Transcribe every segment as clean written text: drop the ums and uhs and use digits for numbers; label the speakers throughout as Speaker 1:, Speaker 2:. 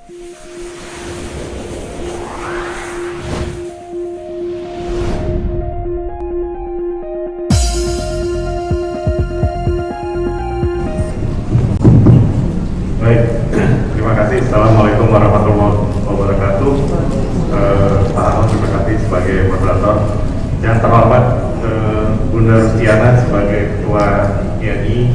Speaker 1: Baik, terima kasih. Assalamualaikum warahmatullahi wabarakatuh. Pak Ahmad, terima kasih sebagai moderator. Yang terhormat Bunda Rustiana sebagai Ketua IAI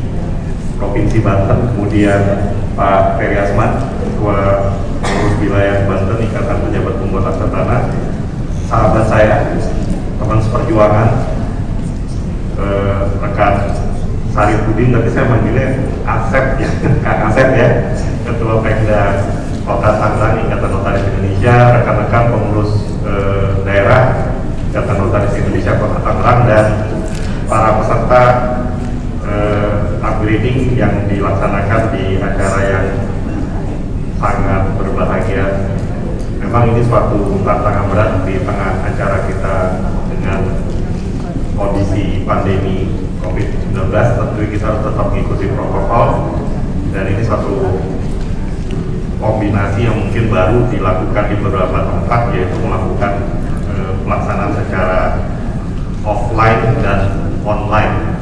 Speaker 1: Provinsi Banten, kemudian Pak Ferry Asman, Ketua Pengurus Wilayah Banten Ikatan Pejabat Pembuat Akta Tanah, sahabat saya, teman seperjuangan, rekan Sarifudin, tapi saya manggilnya Asep ya, Kang Asep ya, Ketua Pemda Kota Tangerang Ikatan Notaris Indonesia, rekan-rekan pengurus daerah Ikatan Notaris Indonesia Kota Tangerang, dan para peserta upgrading yang dilaksanakan di acara yang sangat berbahagia. Memang ini suatu tantangan berat di tengah acara kita dengan kondisi pandemi COVID-19. Tentu kita harus tetap mengikuti protokol, dan ini suatu kombinasi yang mungkin baru dilakukan di beberapa tempat, yaitu melakukan pelaksanaan secara offline dan online.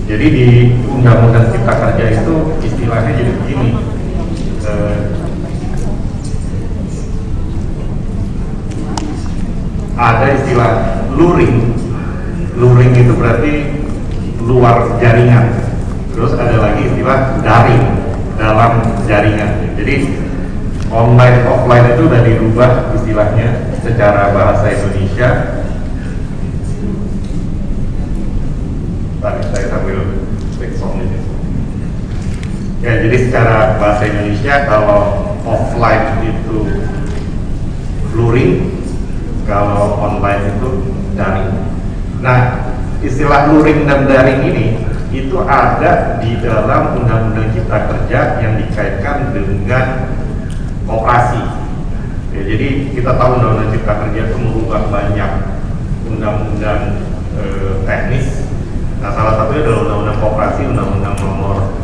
Speaker 1: Jadi di Undang-Undang Cipta Kerja itu istilahnya jadi begini, ada istilah luring. Luring itu berarti luar jaringan. Terus ada lagi istilah daring, dalam jaringan. Jadi online offline itu sudah dirubah istilahnya secara bahasa Indonesia. Tadi saya sambil take song ini. Ya, jadi secara bahasa Indonesia kalau offline itu luring, kalau online itu daring. Nah, istilah luring dan daring ini itu ada di dalam Undang-Undang Cipta Kerja yang dikaitkan dengan koperasi. Ya, jadi kita tahu Undang-Undang Cipta Kerja itu merubah banyak undang-undang teknis. Nah, salah satunya adalah Undang-Undang Koperasi, Undang-Undang Nomor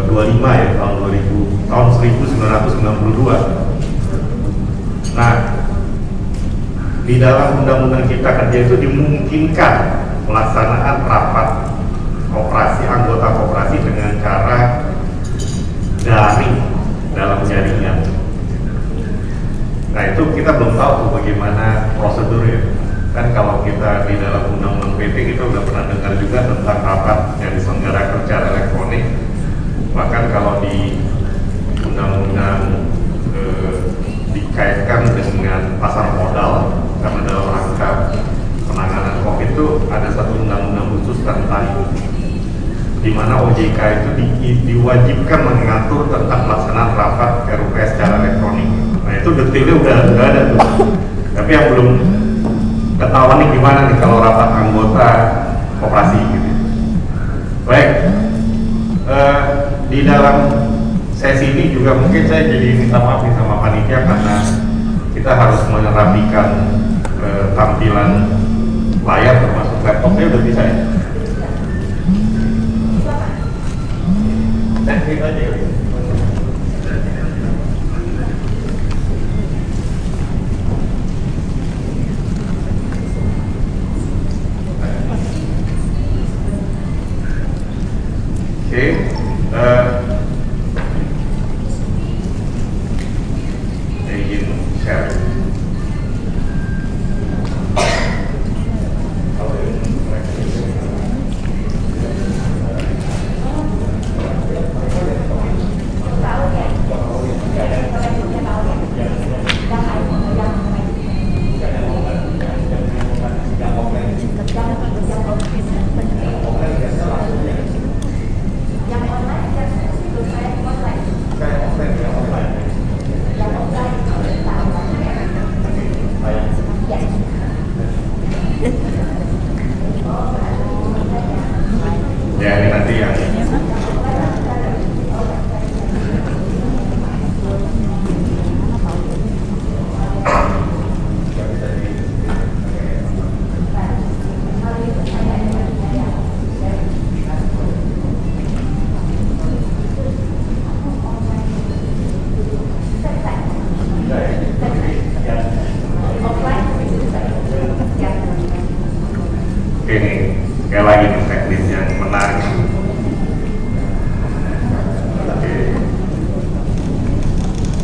Speaker 1: 25 ya tahun 1992. Nah, di dalam Undang-Undang Cipta Kerja itu dimungkinkan pelaksanaan rapat koperasi, anggota koperasi dengan cara daring dalam jaringan. Nah, itu kita belum tahu tuh bagaimana prosedurnya. Kan kalau kita di dalam Undang-Undang PT kita udah pernah dengar juga tentang rapat yang diselenggarakan secara elektronik. Bahkan kalau di Undang-Undang dikaitkan dengan pasar modal, karena dalam rangka penanganan COVID itu ada satu undang-undang khusus tentang di mana OJK itu diwajibkan mengatur tentang pelaksanaan rapat RUPS secara elektronik. Nah, itu detailnya udah ada tuh. Tapi yang belum ketahuan nih gimana nih kalau rapat anggota koperasi gitu. Baik, di dalam sesi ini juga mungkin saya jadi minta maaf nih sama panitia karena kita harus merapikan tampilan layar termasuk laptopnya udah bisa ya. Kita aja ya. Oke, saya ingin share.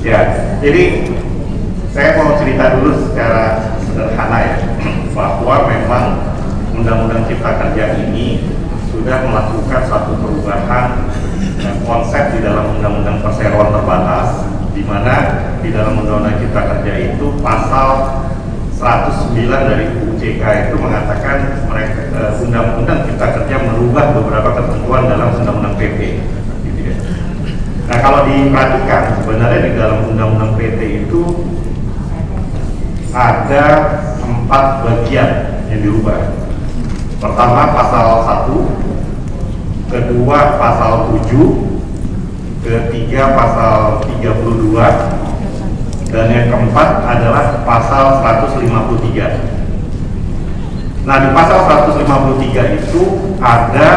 Speaker 1: Ya, jadi saya mau cerita dulu secara sederhana ya, bahwa memang Undang-Undang Cipta Kerja ini sudah melakukan satu perubahan konsep di dalam Undang-Undang Perseroan Terbatas, di mana di dalam Undang-Undang Cipta Kerja itu pasal 109 dari UU CK itu mengatakan Undang-Undang Cipta Kerja merubah beberapa ketentuan dalam Undang-Undang PT. Gitu ya. Nah, kalau diperhatikan sebenarnya di dalam Undang-Undang PT itu ada 4 bagian yang dirubah. Pertama pasal 1, kedua pasal 7, ketiga pasal 32, dan yang keempat adalah pasal 153. Nah, di pasal 153 itu ada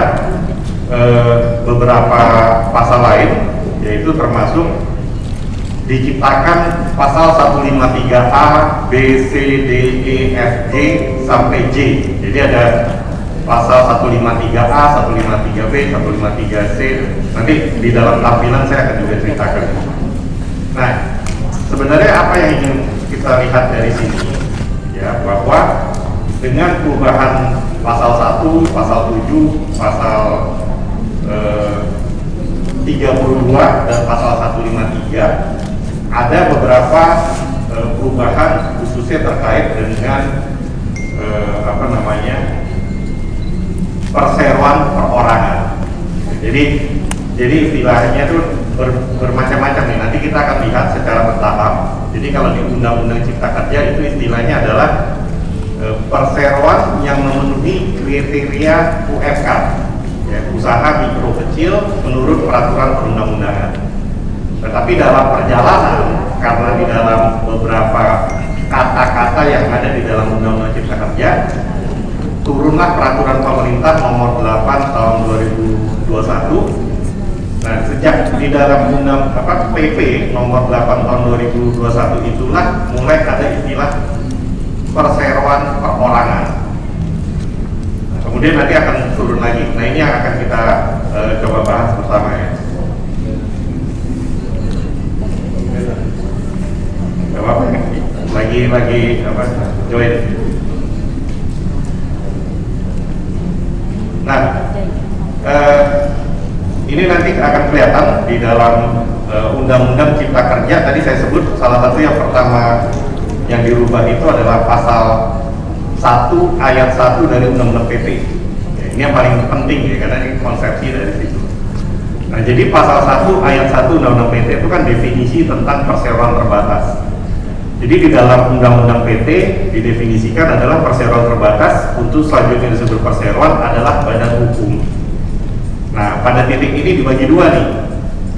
Speaker 1: beberapa pasal lain, yaitu termasuk diciptakan pasal 153A, B, C, D, E, F, G, sampai J. Jadi ada pasal 153A, 153B, 153C. Nanti di dalam tampilan saya akan juga ceritakan. Nah, sebenarnya apa yang ingin kita lihat dari sini, ya, bahwa dengan perubahan pasal 1, pasal 7, pasal 32 dan pasal 153 ada beberapa perubahan khususnya terkait dengan perseroan perorangan. Jadi istilahnya itu bermacam-macam nih. Nanti kita akan lihat secara bertahap. Jadi kalau di Undang-Undang Cipta Kerja itu istilahnya adalah perseroan yang memenuhi kriteria UMK, ya, usaha mikro kecil menurut peraturan perundang-undangan. Tetapi dalam perjalanan, karena di dalam beberapa kata-kata yang ada di dalam Undang-Undang Cipta Kerja, turunlah peraturan pemerintah nomor 8 tahun 2021. Nah, sejak di dalam PP nomor 8 tahun 2021 itulah mulai ada istilah perseroan perorangan. Nah, kemudian nanti akan turun lagi. Nah, ini yang akan kita coba bahas bersama ya. Lagi join. Nah, ini nanti akan kelihatan di dalam Undang-Undang Cipta Kerja. Tadi saya sebut salah satu yang pertama yang dirubah itu adalah pasal 1 ayat 1 dari Undang-Undang PT. Ya, ini yang paling penting ya, karena ini konsepsi dari situ. Nah, jadi pasal 1 ayat 1 Undang-Undang PT itu kan definisi tentang perseroan terbatas. Jadi di dalam Undang-Undang PT didefinisikan adalah perseroan terbatas untuk selanjutnya disebut perseroan adalah badan hukum. Nah, pada titik ini dibagi dua nih.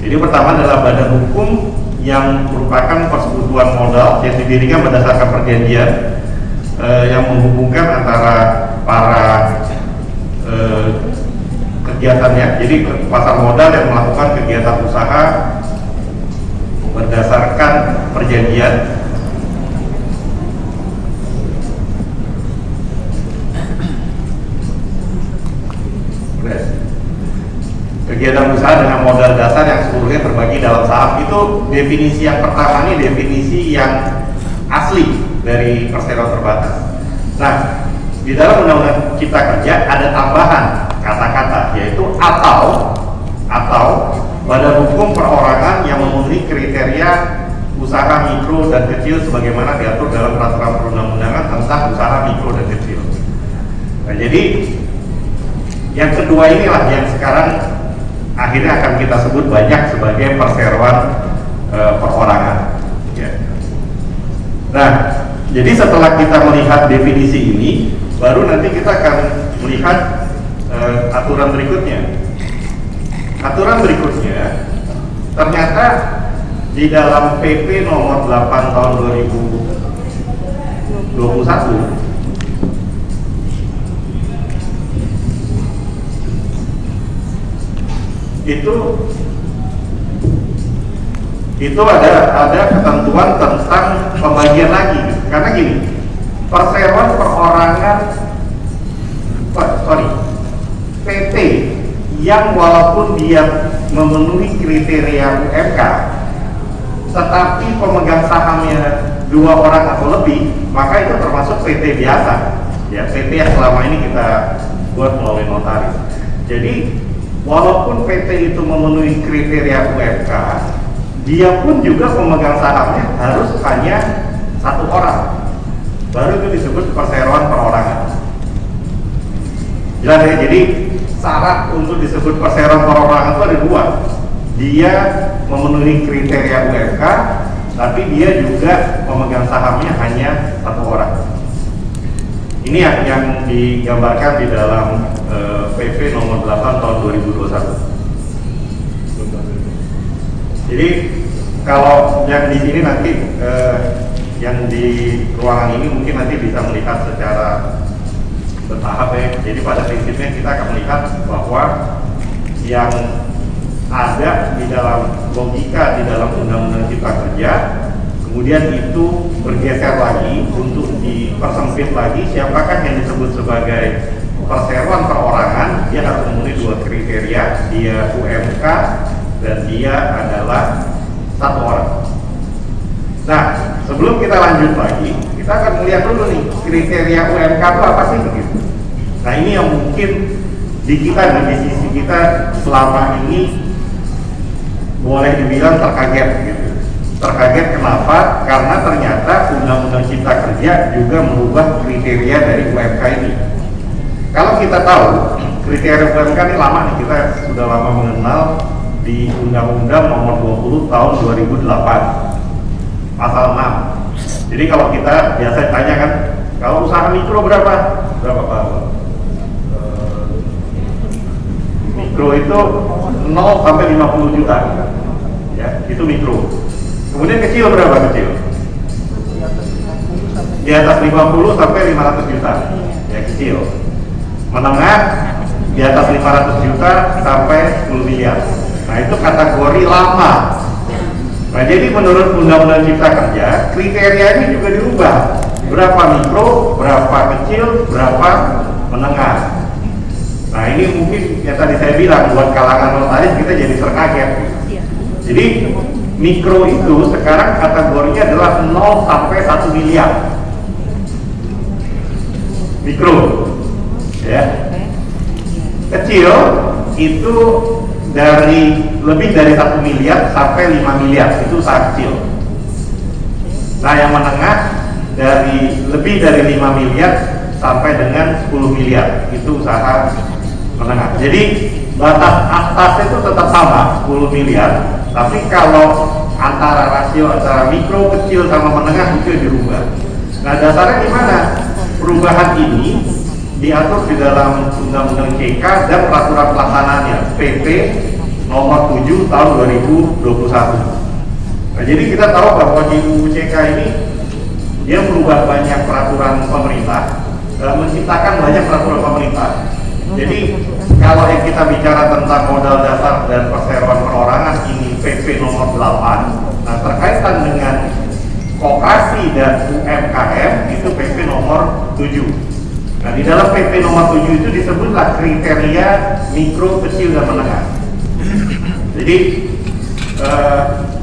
Speaker 1: Jadi pertama adalah badan hukum yang merupakan persekutuan modal yang didirikan berdasarkan perjanjian yang menghubungkan antara para kegiatannya. Jadi pasar modal yang melakukan kegiatan usaha berdasarkan perjanjian. Kegiatan usaha dengan modal dasar yang seluruhnya terbagi dalam saham. Itu definisi yang pertama, ini definisi yang asli dari perseroan terbatas. Nah, di dalam Undang-Undang Cipta Kerja ada tambahan kata-kata, yaitu atau badan hukum perorangan yang memenuhi kriteria usaha mikro dan kecil sebagaimana diatur dalam peraturan perundang-undangan tentang usaha mikro dan kecil. Nah, jadi yang kedua inilah yang sekarang akhirnya akan kita sebut banyak sebagai perseroan perorangan. Ya. Nah, jadi setelah kita melihat definisi ini, baru nanti kita akan melihat aturan berikutnya. Aturan berikutnya ternyata di dalam PP nomor 8 tahun 2021 itu ada ketentuan tentang pembagian lagi, karena gini, perseroan perorangan PT yang walaupun dia memenuhi kriteria UMK tetapi pemegang sahamnya 2 orang atau lebih, maka itu termasuk PT biasa, ya PT yang selama ini kita buat melalui notaris. Jadi walaupun PT itu memenuhi kriteria UMK, dia pun juga pemegang sahamnya harus hanya 1 orang, baru itu disebut perseroan perorangan. Jelas ya? Jadi syarat untuk disebut perseroan perorangan itu ada 2. Dia memenuhi kriteria UMK, tapi dia juga pemegang sahamnya hanya 1 orang. Ini yang digambarkan di dalam PP nomor 8 tahun 2021. Jadi kalau yang di sini nanti yang di ruangan ini mungkin nanti bisa melihat secara bertahap ya. Jadi pada prinsipnya kita akan melihat bahwa yang ada di dalam logika di dalam Undang-Undang Cipta Kerja, kemudian itu bergeser lagi untuk dipersempit lagi siapakah yang disebut sebagai perseroan perorangan. Dia harus memenuhi 2 kriteria, dia UMK dan dia adalah 1 orang. Nah, sebelum kita lanjut lagi, kita akan melihat dulu nih kriteria UMK itu apa sih begitu. Nah, ini yang mungkin di kita, di sisi kita selama ini boleh dibilang terkaget gitu. Terkaget kenapa? Karena ternyata Undang-Undang Cipta Kerja juga merubah kriteria dari UMK ini. Kalau kita tahu kriteria UMK ini lama nih, kita sudah lama mengenal di Undang-Undang Nomor 20 Tahun 2008 Pasal 6. Jadi kalau kita biasa tanya kan, kalau usaha mikro berapa Pak? Mikro itu 0 sampai 50 juta, ya itu mikro. Kemudian kecil berapa kecil? Di atas 50 sampai 500 juta, ya kecil. Menengah di atas 500 juta sampai 10 miliar. Nah itu kategori lama. Nah jadi menurut Undang-Undang Cipta Kerja, kriteria ini juga dirubah. Berapa mikro, berapa kecil, berapa menengah. Nah ini mungkin yang tadi saya bilang, buat kalangan notaris kita jadi terkaget. Jadi mikro itu sekarang kategorinya adalah 0 sampai 1 miliar. Mikro, ya. Kecil itu dari lebih dari 1 miliar sampai 5 miliar, itu usaha kecil. Nah yang menengah dari lebih dari 5 miliar sampai dengan 10 miliar, itu usaha menengah. Jadi batas atas itu tetap sama 10 miliar, tapi kalau antara rasio antara mikro, kecil sama menengah itu dirubah. Nah dasarnya gimana? Perubahan ini diatur di dalam Undang-Undang CK dan peraturan pelaksanaannya PP nomor 7 tahun 2021. Nah, jadi kita tahu bahwa di UU CK ini dia merubah banyak peraturan pemerintah, menciptakan banyak peraturan pemerintah. Jadi kalau yang kita bicara tentang modal dasar dan perseroan perorangan ini PP nomor 8, nah terkaitan dengan koperasi dan UMKM itu PP nomor 7. Nah di dalam PP nomor 7 itu disebutlah kriteria mikro, kecil, dan menengah. Jadi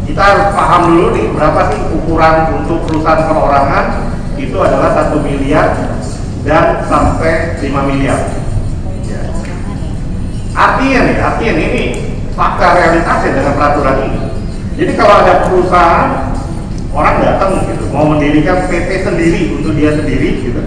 Speaker 1: kita harus paham dulu nih berapa sih ukuran untuk perusahaan perorangan. Itu adalah 1 miliar dan sampai 5 miliar. Ya. Artinya ini fakta realitasnya dengan peraturan ini. Jadi kalau ada perusahaan, orang datang gitu mau mendirikan PT sendiri untuk dia sendiri gitu.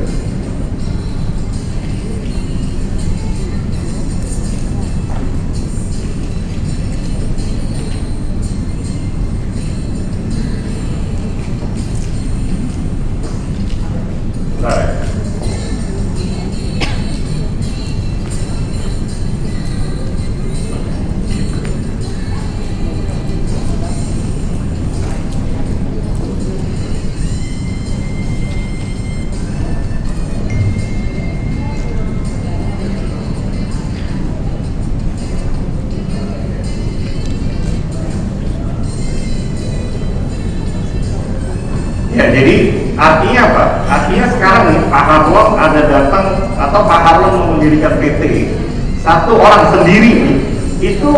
Speaker 1: Jadi artinya apa? Artinya sekarang nih Pak Harlon ada datang atau Pak Harlon mau mendirikan PT, 1 orang sendiri nih, itu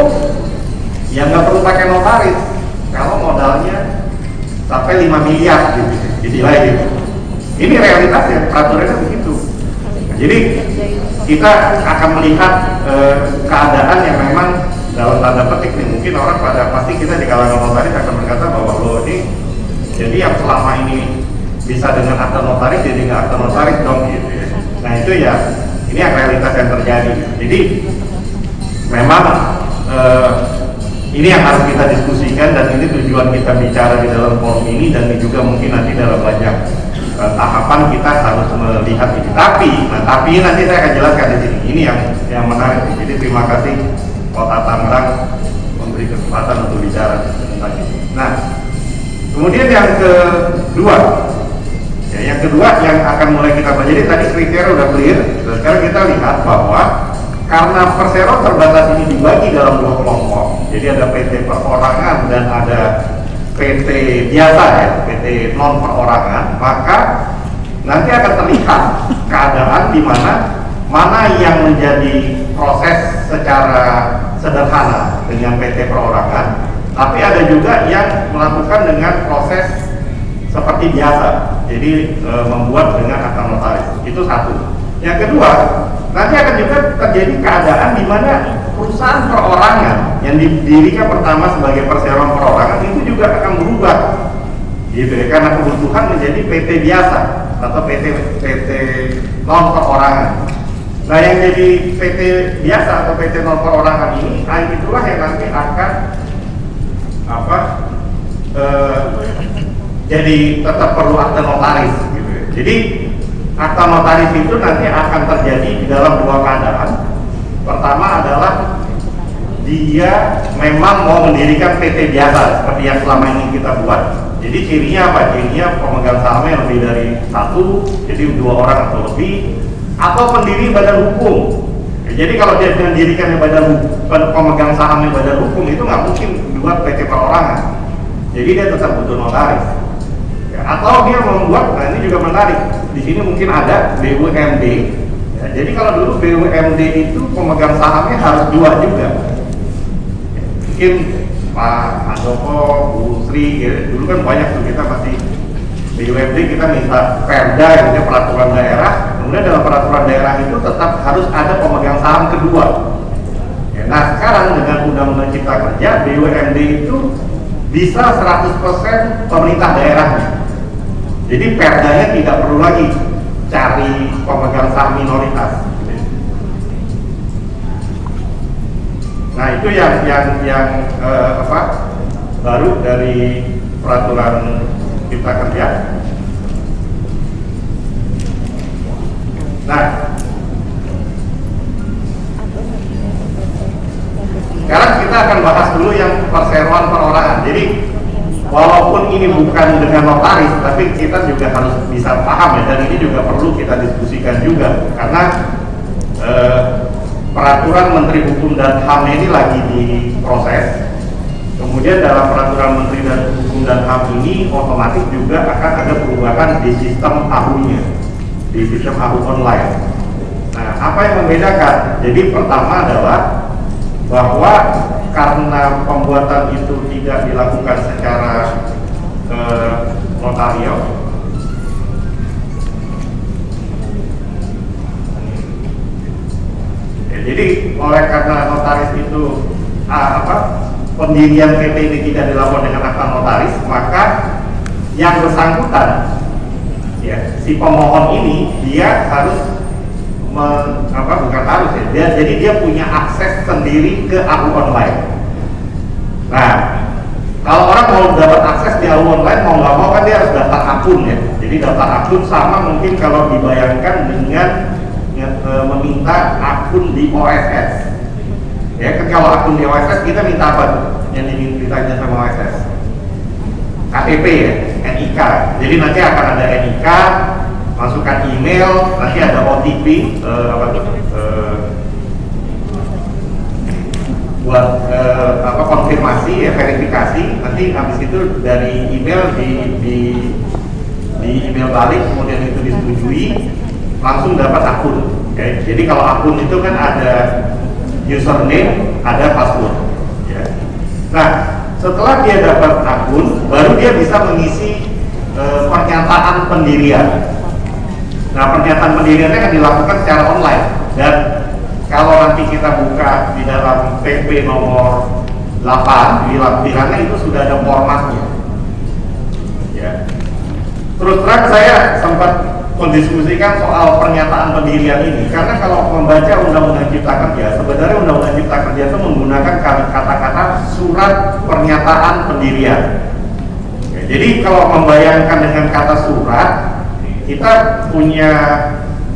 Speaker 1: ya nggak perlu pakai notaris kalau modalnya sampai 5 miliar gitu, istilah gitu. Ini realitasnya, peraturannya begitu. Jadi kita akan melihat keadaan yang memang dalam tanda petik nih, mungkin orang pada pasti kita di kalangan notaris akan berkata bahwa lo ini jadi yang selama ini bisa dengan akta notaris jadi nggak akta notaris dong gitu ya. Nah itu ya, ini yang realitas yang terjadi. Jadi memang ini yang harus kita diskusikan, dan ini tujuan kita bicara di dalam forum ini, dan ini juga mungkin nanti dalam banyak tahapan kita harus melihat ini. Tapi nanti saya akan jelaskan di sini. Ini yang menarik. Jadi terima kasih Kota Tangerang memberi kesempatan untuk bicara tentang ini. Nah, kemudian yang kedua, yang akan mulai kita bahas. Jadi tadi kriteria udah clear. Sekarang kita lihat bahwa karena perseroan terbatas ini dibagi dalam 2 kelompok, jadi ada PT perorangan dan ada PT biasa ya, PT non perorangan, maka nanti akan terlihat keadaan di mana yang menjadi proses secara sederhana dengan PT perorangan, tapi ada juga yang melakukan dengan proses seperti biasa, jadi membuat dengan akta notaris. Itu satu. Yang kedua, nanti akan juga terjadi keadaan di mana perusahaan perorangan yang didirikan pertama sebagai perseroan perorangan itu juga akan berubah, gitu ya, karena kebutuhan menjadi PT biasa atau PT non perorangan. Nah, yang jadi PT biasa atau PT non perorangan ini, itulah yang nanti akan jadi tetap perlu akta notaris, gitu ya. Jadi akta notaris itu nanti akan terjadi di dalam 2 keadaan. Pertama adalah dia memang mau mendirikan PT biasa seperti yang selama ini kita buat. Jadi cirinya apa? Cirinya pemegang sahamnya lebih dari 1, jadi 2 orang atau lebih, atau pendiri badan hukum. Jadi kalau dia mendirikan pemegang sahamnya badan hukum, itu nggak mungkin buat PT perorangan. Jadi dia tetap butuh notaris. Atau dia membuat, nah ini juga menarik. Di sini mungkin ada BUMD. Ya, jadi kalau dulu BUMD itu pemegang sahamnya harus 2 juga. Mungkin Pak Handoko, Bu Sri, ya, dulu kan banyak tuh kita masih BUMD kita minta Perda, gitu, peraturan daerah. Kemudian dalam peraturan daerah itu tetap harus ada pemegang saham kedua. Ya, nah sekarang dengan Undang-Undang Cipta Kerja, BUMD itu bisa 100% pemerintah daerahnya. Jadi perdanya tidak perlu lagi cari pemegang saham minoritas. Nah itu yang baru dari peraturan Cipta Kerja. Nah sekarang kita akan bahas dulu yang perseroan perorangan. Jadi walaupun ini bukan dengan notaris, tapi kita juga harus bisa paham ya, dan ini juga perlu kita diskusikan juga, karena peraturan Menteri Hukum dan HAM ini lagi diproses. Kemudian dalam peraturan Menteri Hukum dan HAM ini otomatis juga akan ada perubahan di sistem AHU-nya, di sistem AHU online. Nah, apa yang membedakan? Jadi pertama adalah bahwa karena pembuatan itu tidak dilakukan secara notarial, ya, jadi oleh karena notaris itu pendirian PT ini tidak dilakukan dengan akta notaris, maka yang bersangkutan, ya, si pemohon ini dia harus bukan harus ya, jadi dia punya akses sendiri ke AHU online. Nah, kalau orang mau dapat akses di AHU online, mau nggak mau kan dia harus daftar akun ya. Jadi daftar akun sama mungkin kalau dibayangkan dengan meminta akun di OSS. Ya kan, kalau akun di OSS kita minta apa tuh? Yang ditanya sama OSS? KTP ya, NIK. Jadi nanti akan ada NIK, masukkan email, nanti ada OTP buat konfirmasi ya, verifikasi. Nanti habis itu dari email di email balik, kemudian itu disetujui, langsung dapat akun. Okay? Jadi kalau akun itu kan ada username, ada password. Ya. Nah, setelah dia dapat akun, baru dia bisa mengisi pernyataan pendirian. Nah, pernyataan pendiriannya akan dilakukan secara online, dan kalau nanti kita buka di dalam PP nomor 8 di lampirannya itu sudah ada formatnya. Ya. Terus terang saya sempat mendiskusikan soal pernyataan pendirian ini, karena kalau membaca Undang-Undang Cipta Kerja, sebenarnya Undang-Undang Cipta Kerja itu menggunakan kata-kata surat pernyataan pendirian. Ya, jadi kalau membayangkan dengan kata surat, kita punya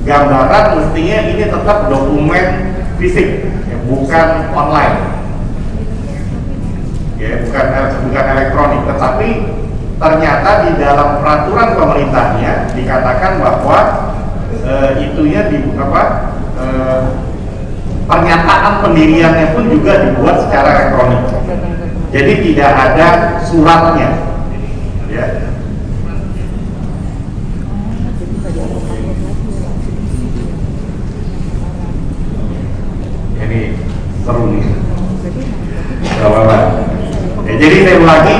Speaker 1: gambaran mestinya ini tetap dokumen fisik, ya, bukan online, ya, bukan elektronik. Tetapi ternyata di dalam peraturan pemerintahnya dikatakan bahwa itunya pernyataan pendiriannya pun juga dibuat secara elektronik. Jadi tidak ada suratnya, ya. Ini seru nih. Ya, jadi saya ulangi,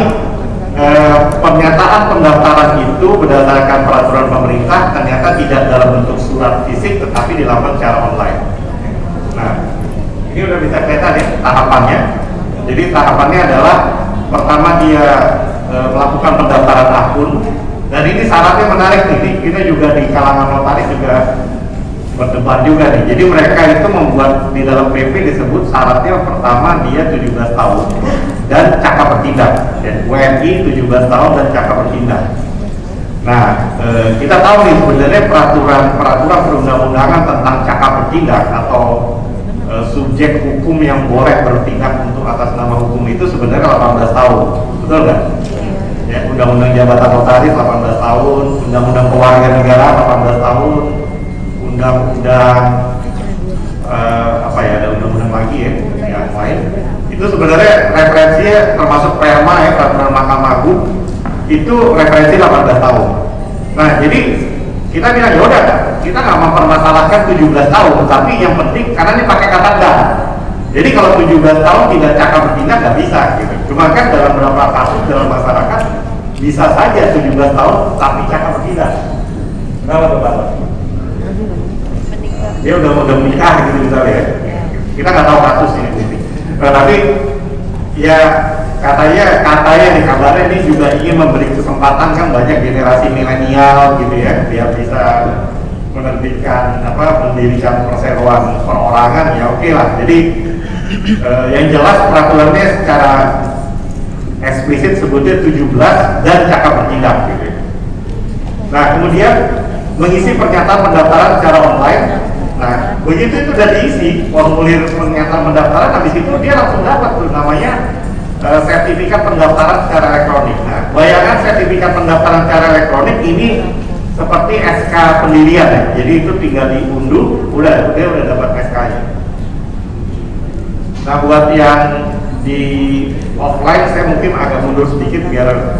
Speaker 1: pernyataan pendaftaran itu berdasarkan peraturan pemerintah ternyata tidak dalam bentuk surat fisik tetapi dilakukan secara online. Nah, ini udah bisa kelihatan ya tahapannya. Jadi tahapannya adalah pertama dia melakukan pendaftaran akun, dan ini syaratnya menarik nih. Kita juga di kalangan notaris juga berdebat juga nih. Jadi mereka itu membuat di dalam PP disebut syaratnya pertama dia 17 tahun dan cakap bertindak, ya, WNI 17 tahun dan cakap bertindak. Nah, kita tahu nih sebenarnya peraturan perundang-undangan tentang cakap bertindak atau subjek hukum yang boleh bertindak untuk atas nama hukum itu sebenarnya 18 tahun, betul nggak? Ya, Undang-Undang Jabatan Notaris 18 tahun, Undang-Undang Kewarganegaraan 18 tahun, Undang-Undang ada undang-undang lagi ya, yang lain. Itu sebenarnya referensinya termasuk PMA ya, peraturan Mahkamah Agung itu referensi 18 tahun. Nah, jadi kita bilang ya udah, kita nggak mempermasalahkan 17 tahun, tapi yang penting karena ini pakai kata dan. Jadi kalau 17 tahun tidak cakap bertindak nggak bisa gitu. Cuma kan dalam beberapa kasus dalam masyarakat bisa saja 17 tahun tapi cakap bertindak. Kenapa tuh Pak? Dia udah menikah gitu misalnya ya. Kita nggak tahu kasusnya. Nah, tapi ya katanya di kabarnya ini juga ingin memberi kesempatan kan banyak generasi milenial gitu ya, biar bisa mendirikan perseroan perorangan, ya oke lah. Jadi yang jelas peraturannya secara eksplisit sebutnya 17 dan cakap bertindak gitu. Nah, kemudian mengisi pernyataan pendaftaran secara online. Nah, begitu itu udah diisi formulir pernyataan pendaftaran, habis itu dia langsung dapat tuh namanya sertifikat pendaftaran secara elektronik. Nah, bayangkan sertifikat pendaftaran secara elektronik ini seperti SK pendirian ya. Jadi itu tinggal diunduh, dia udah dapat SK-nya. Nah, buat yang di offline saya mungkin agak mundur sedikit biar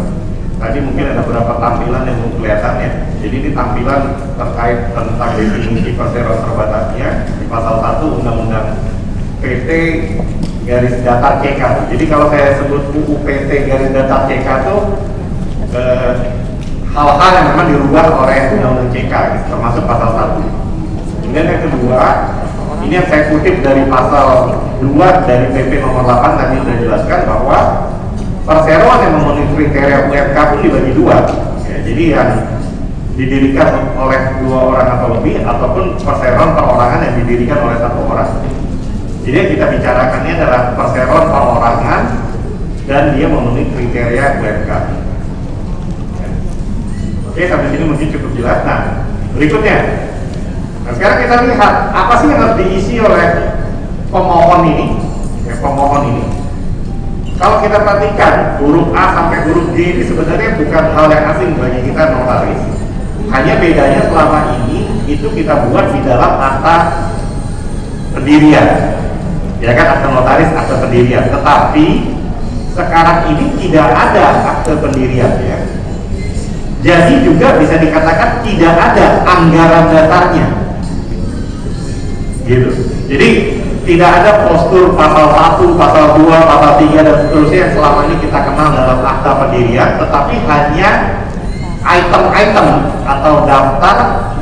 Speaker 1: tadi mungkin ada beberapa tampilan yang belum kelihatan ya. Jadi ini tampilan terkait tentang definisi perseroan terbatasnya di pasal 1 Undang-Undang PT garis datar CK. Jadi kalau saya sebut UU PT garis datar CK itu hal-hal yang memang dirubah oleh Undang-Undang CK gitu, termasuk pasal 1. Kemudian yang kedua, ini yang saya kutip dari pasal 2 dari PP nomor 8 tadi sudah jelaskan bahwa perseroan yang memenuhi kriteria UMK pun dibagi dua ya, jadi yang didirikan oleh 2 orang atau lebih ataupun perseroan perorangan yang didirikan oleh 1 orang. Jadi yang kita bicarakan ini adalah perseroan perorangan dan dia memenuhi kriteria UMK. Oke, sampai sini mungkin cukup jelas. Nah, berikutnya, nah sekarang kita lihat apa sih yang harus diisi oleh pemohon ini ya, kalau kita perhatikan huruf A sampai huruf G ini sebenarnya bukan hal yang asing bagi kita notaris. Hanya bedanya selama ini itu kita buat di dalam akta pendirian, ya kan, akta notaris, akta pendirian. Tetapi sekarang ini tidak ada akta pendirian ya. Jadi juga bisa dikatakan tidak ada anggaran dasarnya, gitu. Jadi tidak ada postur pasal 1, pasal 2, pasal 3 dan seterusnya yang selama ini kita kenal dalam akta pendirian, tetapi hanya item-item atau daftar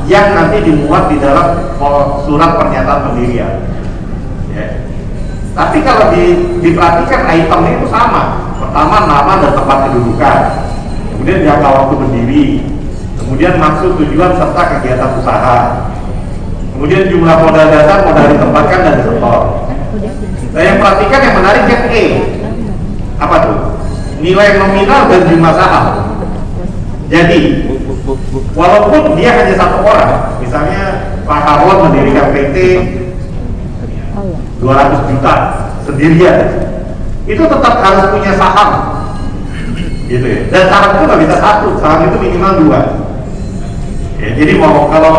Speaker 1: yang nanti dimuat di dalam surat pernyataan pendirian. Ya. Tapi kalau diperhatikan itemnya itu sama. Pertama, nama dan tempat kedudukan, kemudian jangka waktu berdiri, kemudian maksud, tujuan serta kegiatan usaha, kemudian jumlah modal dasar, modal ditempatkan dan disetor. Nah, yang perhatikan yang menarik yang E, apa tuh? Nilai nominal dan jumlah saham. Jadi, walaupun dia hanya satu orang, misalnya Pak Harlon mendirikan PT 200 juta sendirian, itu tetap harus punya saham, gitu ya. Dan saham itu nggak bisa satu, saham itu minimal 2. Ya, jadi mau kalau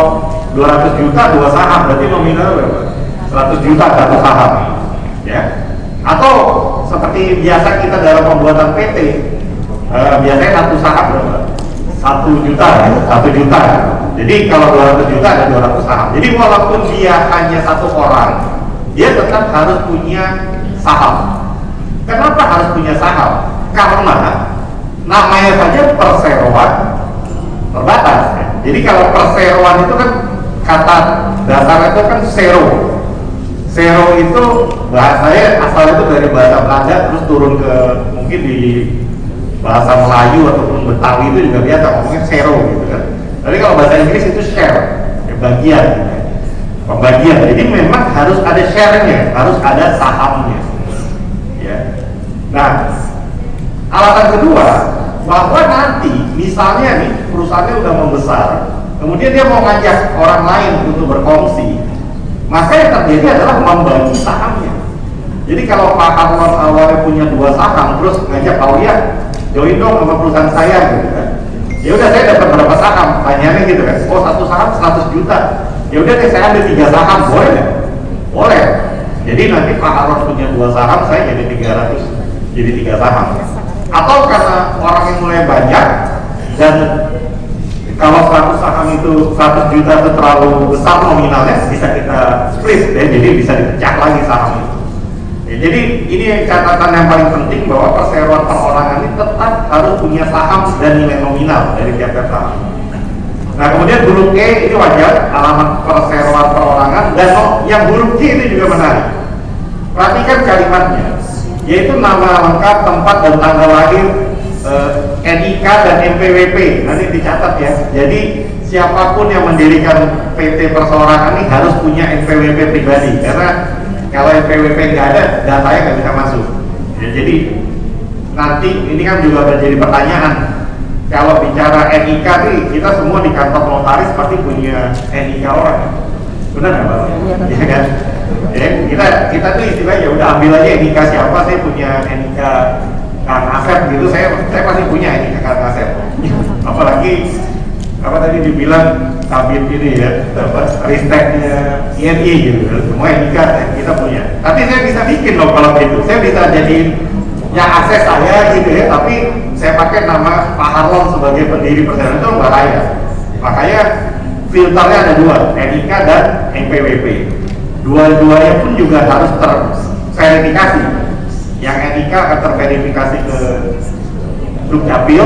Speaker 1: 200 juta 2 saham, berarti nominal berapa? 100 juta satu saham, ya. Atau seperti biasa kita dalam pembuatan PT, biasanya satu saham berapa? 1 juta, ya? 1 juta. Jadi kalau 200 juta ada 200 saham. Jadi walaupun dia hanya satu orang, dia tetap harus punya saham. Kenapa harus punya saham? Karena namanya saja perseroan terbatas. Jadi kalau perseroan itu kan kata dasarnya itu kan sero. Sero itu bahasanya asal itu dari bahasa Belanda terus turun ke mungkin di bahasa Melayu ataupun Betawi itu juga biasa ngomongnya sero gitu kan. Tapi kalau bahasa Inggris itu share, bagian, pembagian. Jadi memang harus ada share-nya, harus ada sahamnya. Ya. Nah, alasan kedua bahwa nanti misalnya nih perusahaannya udah membesar, kemudian dia mau ngajak orang lain untuk berkongsi, maka yang terjadi adalah membagi sahamnya. Jadi kalau Pak Harlon awalnya punya 2 saham, terus ngajak Pak Uya, join dong sama perusahaan saya gitu kan. Ya udah saya dapat berapa saham? Tanyanya gitu kan. Oh, satu saham 100 juta. Ya udah saya ambil 3 saham, boleh nggak? Boleh. Jadi nanti Pak Harlon punya 2 saham, saya jadi 300. Jadi 3 saham. Atau karena orang yang mulai banyak dan kalau 100 saham itu 100 juta itu terlalu besar nominalnya, bisa kita split ya, jadi bisa dipecah lagi saham itu. Ya, jadi ini catatan yang paling penting bahwa perseroan perorangan ini tetap harus punya saham dan nilai nominal dari tiap-tiap saham. Nah, kemudian huruf E ini wajar, alamat perseroan perorangan, dan yang huruf G ini juga menarik. Perhatikan kalimatnya, yaitu nama lengkap, tempat dan tanggal lahir, NIK dan NPWP. Nanti dicatat ya. Jadi siapapun yang mendirikan PT perseorangan ini harus punya NPWP pribadi, karena kalau NPWP nggak ada, datanya nggak bisa masuk. Ya, jadi nanti ini kan juga menjadi pertanyaan. Kalau bicara NIK nih, kita semua di kantor notaris pasti punya NIK orang, benar nggak Pak? Iya kan? Ya, kita tuh istilahnya udah ambil aja NIK siapa, saya punya NIK Kang Asep gitu, saya pasti punya NIK Kang Asep. Apalagi apa tadi dibilang kabin ini ya, risteknya INI gitu, semua NIK kita punya. Tapi saya bisa bikin loh kalau gitu, saya bisa jadi yang akses saya gitu ya, tapi saya pakai nama Pak Harlon sebagai pendiri perseroan, itu bahaya. Makanya filternya ada 2, NIK dan NPWP. Dua-duanya pun juga harus terverifikasi. Yang NIK akan terverifikasi ke Dukcapil,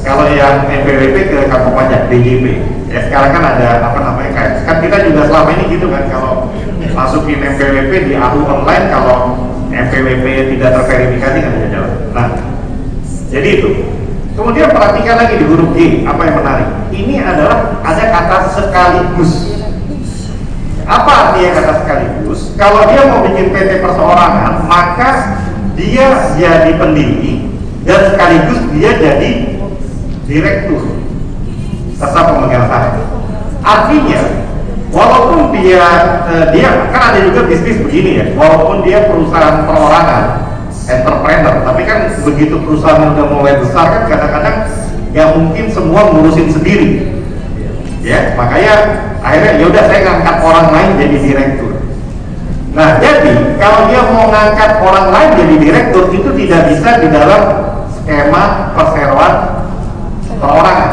Speaker 1: kalau yang NPWP ke kantor pajak DJP. Ya sekarang kan ada apa namanya, kan kita juga selama ini gitu kan, kalau masukin NPWP di AHU online, kalau NPWP tidak terverifikasi nggak bisa jalan. Nah, jadi itu. Kemudian perhatikan lagi di huruf G, apa yang menarik? Ini adalah ada kata sekaligus. Apa artinya kata sekaligus? Kalau dia mau bikin PT perseorangan, maka dia jadi pendiri dan sekaligus dia jadi direktur serta pemegang saham. Artinya, walaupun dia kan ada juga bisnis begini ya, walaupun dia perusahaan perorangan, entrepreneur, tapi kan begitu perusahaan udah mulai besar kan kadang-kadang nggak mungkin semua ngurusin sendiri. Ya, makanya akhirnya yaudah saya ngangkat orang lain jadi direktur. Nah, jadi kalau dia mau ngangkat orang lain jadi direktur, itu tidak bisa di dalam skema perseroan perorangan.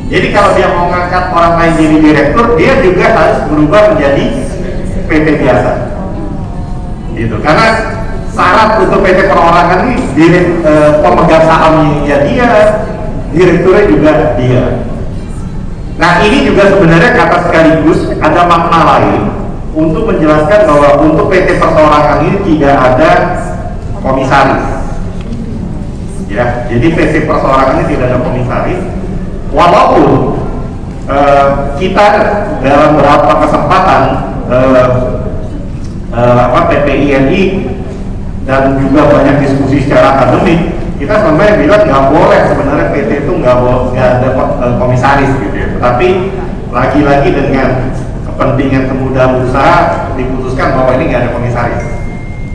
Speaker 1: Jadi kalau dia mau ngangkat orang lain jadi direktur, dia juga harus berubah menjadi PT biasa. gitu. Karena syarat untuk PT perorangan ini pemegang sahamnya dia, direkturnya juga dia. Nah ini juga sebenarnya kata sekaligus ada makna lain untuk menjelaskan bahwa untuk PT perseorangan ini tidak ada komisaris. Ya, jadi PT perseorangan ini tidak ada komisaris. Walaupun kita dalam beberapa kesempatan PPINI dan juga banyak diskusi secara akademik, kita sampai bilang nggak boleh sebenarnya PT itu nggak ada komisaris gitu ya. Tetapi lagi-lagi dengan kepentingan kemudahan usaha diputuskan bahwa ini nggak ada komisaris.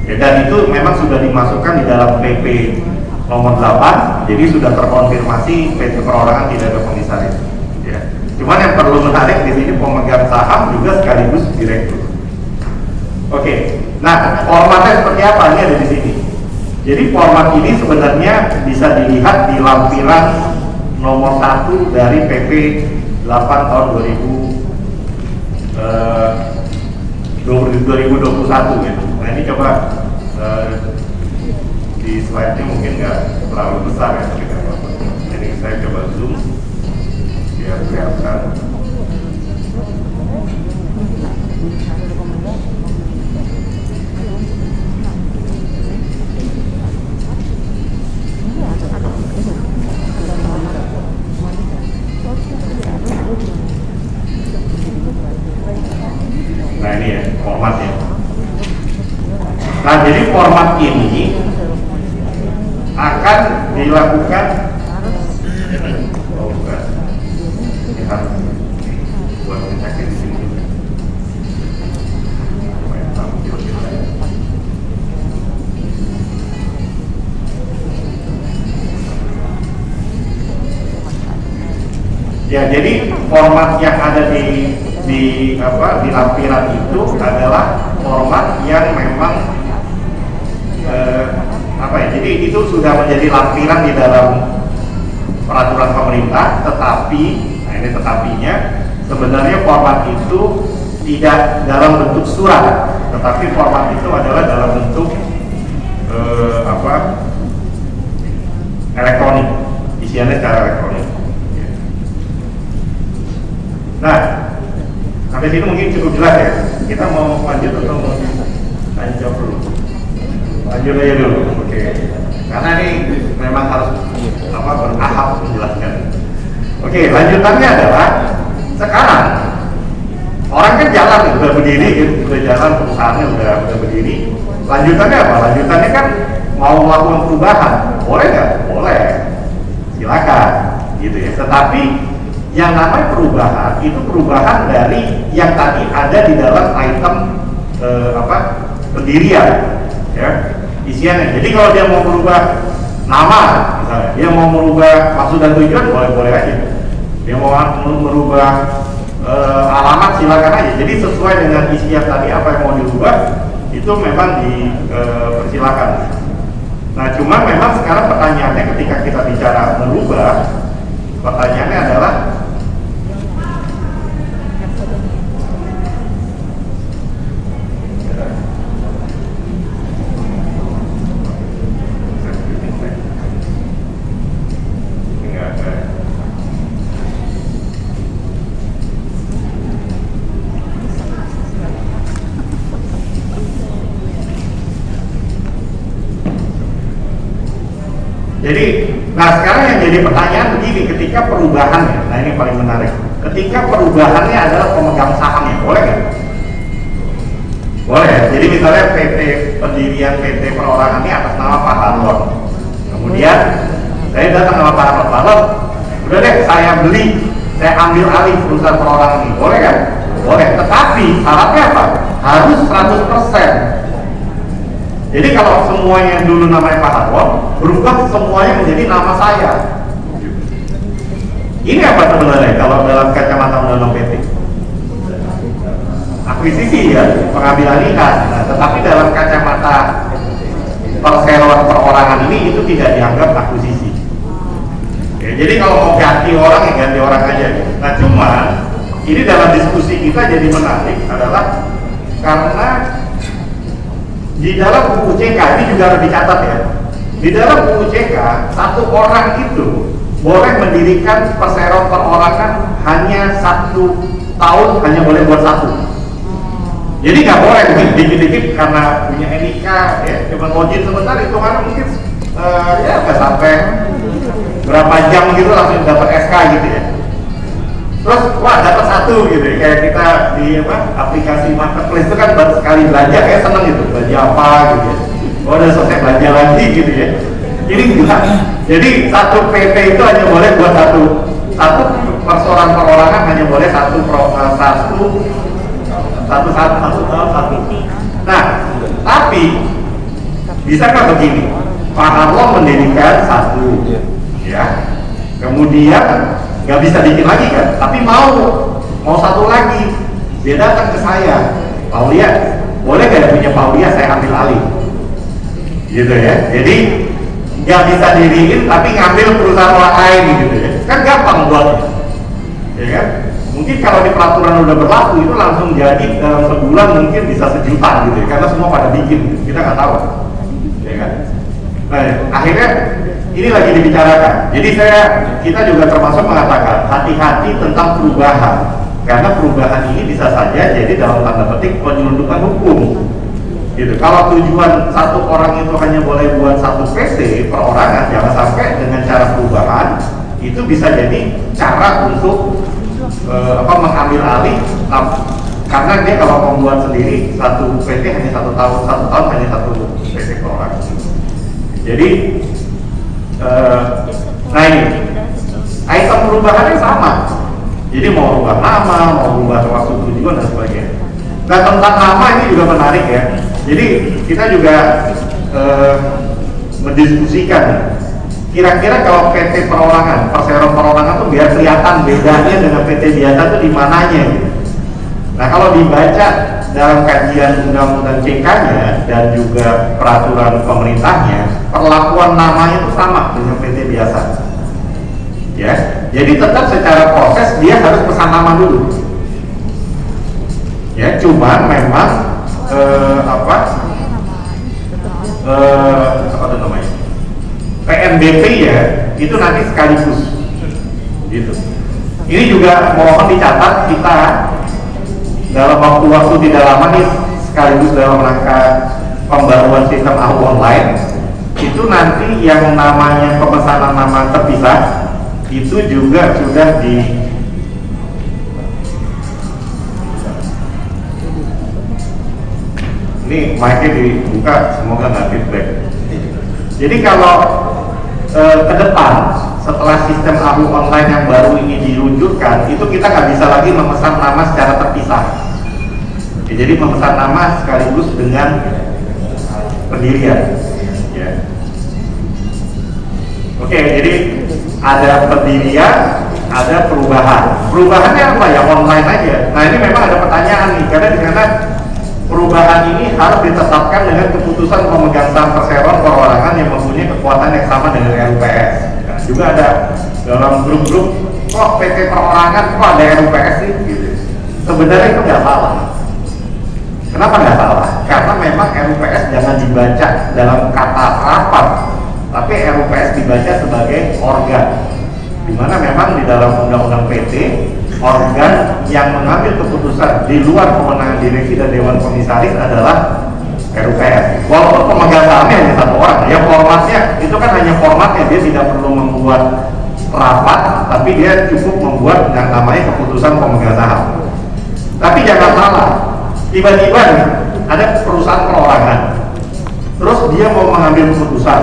Speaker 1: Ya, dan itu memang sudah dimasukkan di dalam PP nomor 8, jadi sudah terkonfirmasi PT perorangan tidak ada komisaris. Ya. Cuman yang perlu menarik di sini pemegang saham juga sekaligus direktur. Oke, nah formatnya seperti apa? Ini ada di sini. Jadi format ini sebenarnya bisa dilihat di lampiran nomor 1 dari PP 8 tahun 2021 gitu. Nah ini coba di slide-nya mungkin nggak terlalu besar ya, jadi saya coba zoom biar kelihatan. Nah ini ya formatnya. Nah jadi format ini akan dilakukan ini harus buat ngecek di sini. Ya, jadi format yang ada di lampiran itu adalah format yang memang jadi itu sudah menjadi lampiran di dalam peraturan pemerintah, tetapi nah ini tetapinya sebenarnya format itu tidak dalam bentuk surat, tetapi format itu adalah dalam bentuk elektronik, isiannya secara elektronik. Nah, sampai sini mungkin cukup jelas ya. Kita mau lanjut atau mau lanjut dulu? Lanjut aja dulu, oke. Karena ini memang harus bertahap menjelaskan. Oke, lanjutannya adalah sekarang orang kan jalan udah berdiri, gitu, udah jalan perusahaannya udah berdiri. Lanjutannya apa? Lanjutannya kan mau melakukan perubahan, boleh nggak? Boleh, silakan, gitu ya. Tetapi yang namanya perubahan itu perubahan dari yang tadi ada di dalam item pendirian, ya, isiannya. Jadi kalau dia mau merubah nama, misalnya, dia mau merubah maksud dan tujuan, boleh aja. Dia mau merubah alamat, silakan aja. Jadi sesuai dengan isi yang tadi apa yang mau dirubah itu memang dipersilakan. Nah, cuma memang sekarang pertanyaannya ketika kita bicara merubah, pertanyaannya adalah jadi, nah sekarang yang jadi pertanyaan begini, ketika perubahannya, nah ini paling menarik, ketika perubahannya adalah pemegang sahamnya, boleh nggak? Boleh ya, jadi misalnya pendirian PT perorangan ini atas nama Pak Harlon, kemudian saya datang sama Pak Harlon, udah deh saya beli, saya ambil alih perusahaan perorangan ini, boleh kan? Boleh, tetapi syaratnya apa? Harus 100%. Jadi kalau semuanya yang dulu namanya Pak Harlon berubah semuanya menjadi nama saya. Ini apa sebenarnya kalau dalam kacamata undang-undang PT? Akuisisi ya, pengambilan alih. Nah, tetapi dalam kacamata perseroan perorangan ini itu tidak dianggap akuisisi. Ya, jadi kalau mau ganti orang ya ganti orang aja. Nah cuma ini dalam diskusi kita jadi menarik adalah karena di dalam UU CK ini juga harus dicatat ya. Di dalam UU CK, satu orang itu boleh mendirikan perseroan perorangan hanya 1 tahun, hanya boleh buat 1. Jadi nggak boleh dikit-dikit karena punya NIK ya, cuma login sebentar itu kan mungkin ya nggak sampai berapa jam gitu langsung dapat SK gitu ya. Terus wah dapat 1 gitu ya, kayak kita di aplikasi marketplace itu kan baru sekali belanja kayak seneng gitu, belanja apa gitu ya. Oh udah selesai belanja lagi gitu ya. Ini enggak. Jadi 1 PT itu hanya boleh buat satu perseroan perorangan hanya boleh satu tahun. Nah, tapi bisakah begini? Pak Harlo mendirikan 1, ya. Kemudian nggak bisa bikin lagi kan? Tapi mau 1 lagi. Dia datang ke saya, Paulia, boleh nggak punya Paulia saya ambil alih? Gitu ya. Jadi nggak bisa diriin, tapi ngambil perusahaan orang lain gitu ya. Kan gampang buatnya, ya kan? Mungkin kalau di peraturan udah berlaku itu langsung jadi dalam sebulan mungkin bisa 1 juta gitu ya, karena semua pada bikin, kita nggak tahu, ya kan? Nah, akhirnya ini lagi dibicarakan. Jadi kita juga termasuk mengatakan hati-hati tentang perubahan, karena perubahan ini bisa saja jadi dalam tanda petik penyelundupan hukum. Gitu. Kalau tujuan 1 orang itu hanya boleh buat 1 PT perorangan, jangan sampai dengan cara perubahan itu bisa jadi cara untuk mengambil alih, karena dia kalau membuat sendiri 1 PT hanya 1 tahun hanya 1 PT perorangan. Jadi nah ini item perubahannya sama. Jadi mau rubah nama, mau rubah waktu tujuan dan sebagainya. Nah tentang nama ini juga menarik ya. Jadi kita juga mendiskusikan kira-kira kalau PT perorangan, perseroan perorangan tuh biar kelihatan bedanya dengan PT biasa tuh di mananya gitu. Nah kalau dibaca dalam kajian undang-undang CK-nya dan juga peraturan pemerintahnya, perlakuan namanya itu sama dengan PT biasa. Ya, jadi tetap secara proses dia harus pesan nama dulu. Ya, cuman memang apa itu namanya? PNBP ya, itu nanti sekaligus gitu. Ini juga mohon dicatat, kita dalam waktu-waktu tidak lama nih sekaligus dalam rangka pembaruan sistem AHU online itu nanti yang namanya pemesanan nama terpisah itu juga sudah ini mic-nya dibuka, semoga nggak feedback. Jadi kalau ke depan setelah sistem AHU online yang baru ini diluncurkan, itu kita nggak bisa lagi memesan nama secara terpisah. Oke, jadi memesan nama sekaligus dengan pendirian. Ya. Oke, jadi ada pendirian, ada perubahan. Perubahannya apa ya? Online aja. Nah ini memang ada pertanyaan nih, karena perubahan ini harus ditetapkan dengan keputusan pemegang saham perseroan perorangan yang mempunyai kekuatan yang sama dengan RUPS. Nah, juga ada dalam grup-grup, kok PT perorangan kok ada RUPS sih? Gitu. Sebenarnya itu nggak salah. Kenapa nggak salah? Karena memang RUPS jangan dibaca dalam kata rapat, tapi RUPS dibaca sebagai organ, di mana memang di dalam undang-undang PT organ yang mengambil keputusan di luar kewenangan direksi dan dewan komisaris adalah RUPS. Walaupun pemegang sahamnya hanya 1 orang, ya formatnya itu kan hanya formatnya, dia tidak perlu membuat rapat, tapi dia cukup membuat yang namanya keputusan pemegang saham. Tapi jangan salah, tiba-tiba nih ada perusahaan perorangan, terus dia mau mengambil keputusan,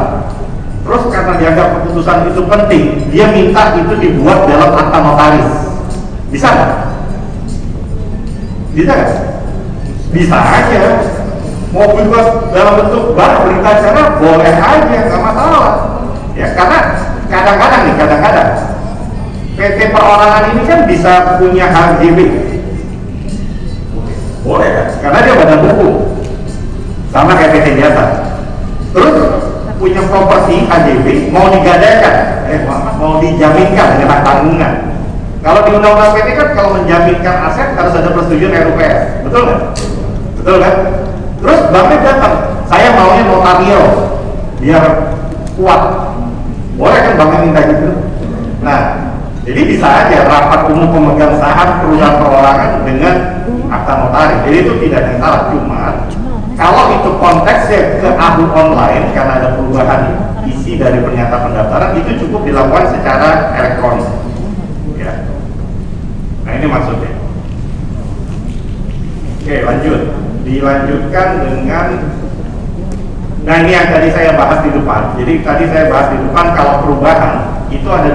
Speaker 1: terus karena dianggap keputusan itu penting, dia minta itu dibuat dalam akta notaris. Bisa nggak? Bisa nggak? Bisa aja. Mau dibuat dalam bentuk bar berita acara boleh aja, nggak masalah. Ya karena kadang-kadang PT perorangan ini kan bisa punya HGB. Boleh kan? Karena dia badan hukum, sama kayak PT biasa. Terus punya properti HGB mau digadaikan, mau dijaminkan dengan hak tanggungan. Kalau di undang-undang PT kan kalau menjaminkan aset harus ada persetujuan RUPS, betul nggak? Betul kan? Terus banknya datang, saya maunya notarial biar kuat. Boleh kan Bang minta gitu? Nah, jadi bisa aja rapat umum pemegang saham perusahaan perorangan dengan akta notaris. Jadi itu tidak ada yang salah, cuma kalau itu konteksnya ke akun online karena ada perubahan isi dari pernyataan pendaftaran, itu cukup dilakukan secara elektronik. Ya. Nah ini maksudnya. Oke, lanjut. Dilanjutkan dengan, nah ini yang tadi saya bahas di depan. Jadi tadi saya bahas di depan kalau perubahan itu ada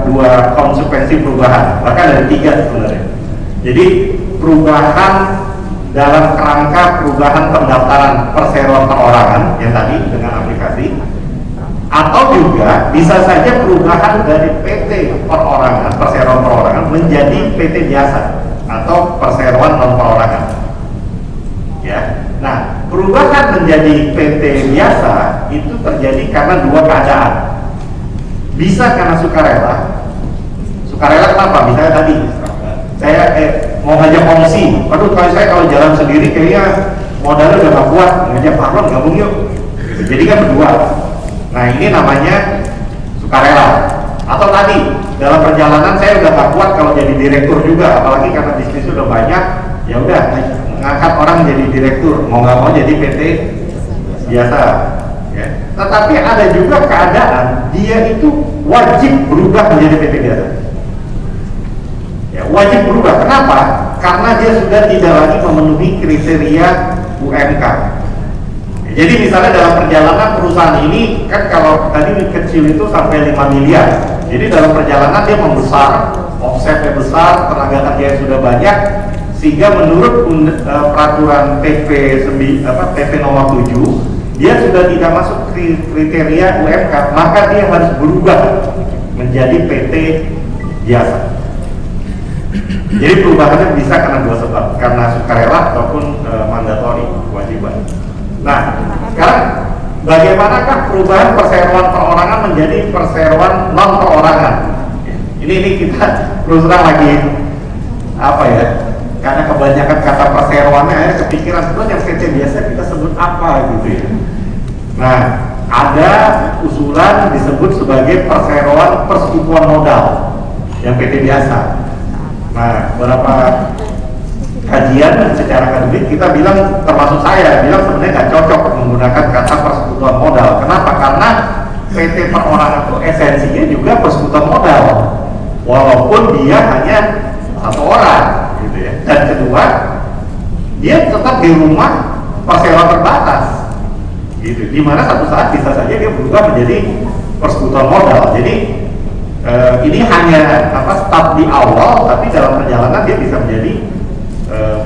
Speaker 1: dua konsekuensi perubahan, bahkan ada 3 sebenarnya. Jadi perubahan dalam kerangka perubahan pendaftaran perseroan perorangan yang tadi dengan aplikasi, atau juga bisa saja perubahan dari PT perorangan, perseroan perorangan menjadi PT biasa atau perseroan non perorangan. Ya, nah perubahan menjadi PT biasa itu terjadi karena 2 keadaan. Bisa karena sukarela. Sukarela kenapa? Misalnya tadi saya mau ngajak kongsi, aduh kalau jalan sendiri kayaknya modalnya udah gak kuat, ngajak Farlon gabung yuk. Jadi kan berdua. Nah ini namanya sukarela. Atau tadi dalam perjalanan saya udah gak kuat kalau jadi direktur juga, apalagi karena bisnis udah banyak, ya udah ngangkat orang jadi direktur, mau nggak mau jadi PT biasa. Ya. Tetapi ada juga keadaan dia itu wajib berubah menjadi PT biasa. Ya, wajib berubah. Kenapa? Karena dia sudah tidak lagi memenuhi kriteria UMK. Jadi misalnya dalam perjalanan perusahaan ini kan kalau tadi kecil itu sampai 5 miliar. Jadi dalam perjalanan dia membesar, offsetnya besar, tenaga kerja yang sudah banyak, sehingga menurut peraturan PP nomor 7 dia sudah tidak masuk kriteria UMK, maka dia harus berubah menjadi PT biasa. Jadi perubahannya bisa karena 2 sebab, karena sukarela ataupun mandatori, kewajiban. Nah, sekarang bagaimanakah perubahan perseroan perorangan menjadi perseroan non perorangan? Ini kita terus terang lagi apa ya? Karena kebanyakan kata perseroannya akhirnya kepikiran sebenarnya yang PT biasa kita sebut apa gitu ya. Nah, ada usulan disebut sebagai perseroan persekutuan modal yang PT biasa. Nah, beberapa kajian secara akademik kita bilang, termasuk saya bilang sebenarnya nggak cocok menggunakan kata persekutuan modal. Kenapa? Karena PT perorangan itu esensinya juga persekutuan modal, walaupun dia hanya 1 orang, gitu ya. Dan kedua, dia tetap di rumah perseroan terbatas, gitu. Dimana satu saat bisa saja dia berubah menjadi persekutuan modal. Jadi ini hanya start di awal, tapi dalam perjalanan dia bisa menjadi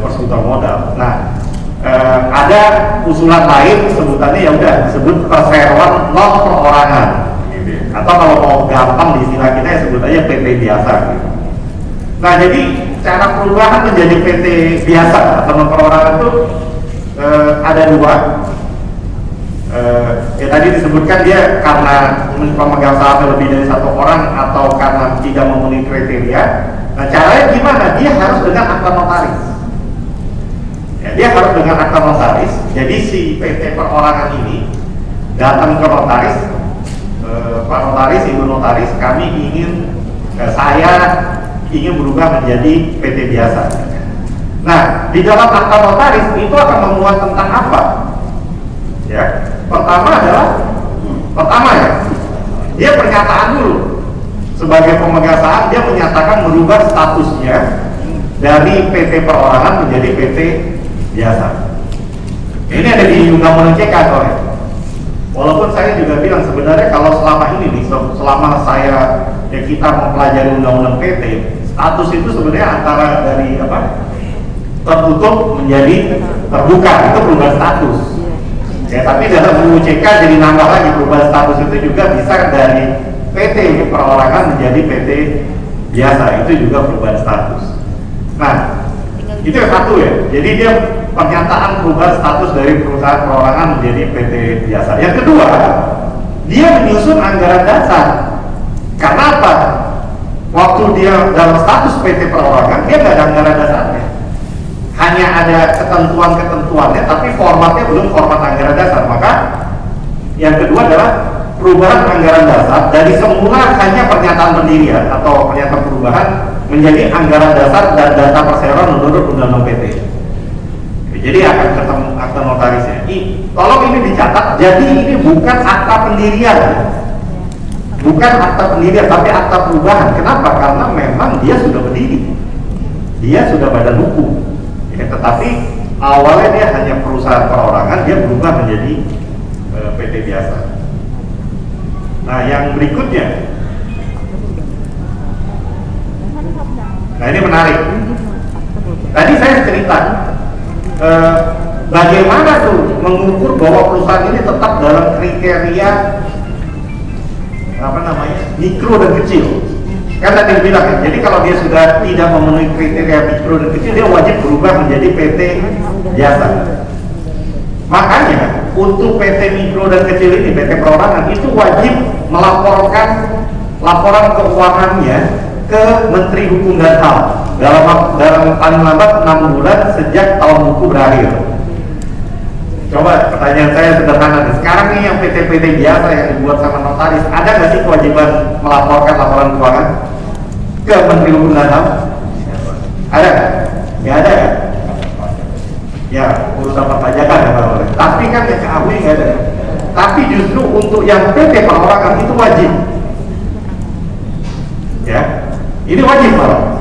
Speaker 1: persekutuan modal. Nah, ada usulan lain sebutannya ya udah disebut perseroan non perorangan, gitu. Atau kalau mau gampang di istilah kita ya sebut aja PT biasa. Gitu. Nah, jadi cara perubahan menjadi PT biasa atau non perorangan itu ada 2. Ya tadi disebutkan dia karena pemegang saham lebih dari 1 orang atau karena tidak memenuhi kriteria. Nah caranya gimana? Dia harus dengan akta notaris. Ya, dia harus dengan akta notaris. Jadi si PT perorangan ini datang ke notaris, Pak Notaris, Ibu Notaris, kami saya ingin berubah menjadi PT biasa. Nah di dalam akta notaris itu akan memuat tentang apa? Ya, pertama ya, dia pernyataan dulu sebagai pemegang saham, dia menyatakan merubah statusnya dari PT perorangan menjadi PT biasa. Ini ada di Undang-Undang CK ya. Walaupun saya juga bilang sebenarnya kalau selama ini nih, selama kita mempelajari Undang-Undang PT, status itu sebenarnya antara dari tertutup menjadi terbuka, itu perubahan status. Ya, tapi dalam UU CK jadi nambah lagi, perubahan status itu juga bisa dari PT perorangan menjadi PT biasa, itu juga perubahan status. Nah, itu yang satu ya. Jadi dia pernyataan perubahan status dari perusahaan perorangan menjadi PT biasa. Yang kedua, dia menyusun anggaran dasar. Karena apa? Waktu dia dalam status PT perorangan, dia nggak ada anggaran dasarnya. hanya ada ketentuan-ketentuannya, tapi formatnya belum format anggaran dasar. Maka yang kedua adalah perubahan anggaran dasar dari semula hanya pernyataan pendirian atau pernyataan perubahan menjadi anggaran dasar dan data perseroan menurut Undang-Undang PT. Jadi akan ketemu akta notarisnya. Tolong ini dicatat. Jadi ini bukan akta pendirian, bukan akta pendirian, tapi akta perubahan. Kenapa? Karena memang dia sudah berdiri, dia sudah badan hukum. Ya, tetapi awalnya dia hanya perusahaan perorangan, dia berubah menjadi PT biasa. Nah, yang berikutnya, nah ini menarik. Tadi saya cerita bagaimana tuh mengukur bahwa perusahaan ini tetap dalam kriteria apa namanya mikro dan kecil. Kan tadi bilang kan, jadi kalau dia sudah tidak memenuhi kriteria mikro dan kecil, dia wajib berubah menjadi PT biasa. Makanya untuk PT mikro dan kecil ini, PT perorangan itu wajib melaporkan laporan keuangannya ke Menteri Hukum dan HAM dalam paling lambat 6 bulan sejak tahun buku berakhir. Coba pertanyaan saya sederhana nih. Sekarang nih yang PT-PT biasa yang dibuat sama notaris, ada nggak sih kewajiban melaporkan laporan keuangan ke Menteri Hukum dan HAM? Ada nggak? Nggak ada ya? Ya, urusan perpajakan ya Pak. Tapi kan yang ke AUI nggak ada. Tapi justru untuk yang PT perorangan itu wajib. Ya, ini wajib Pak.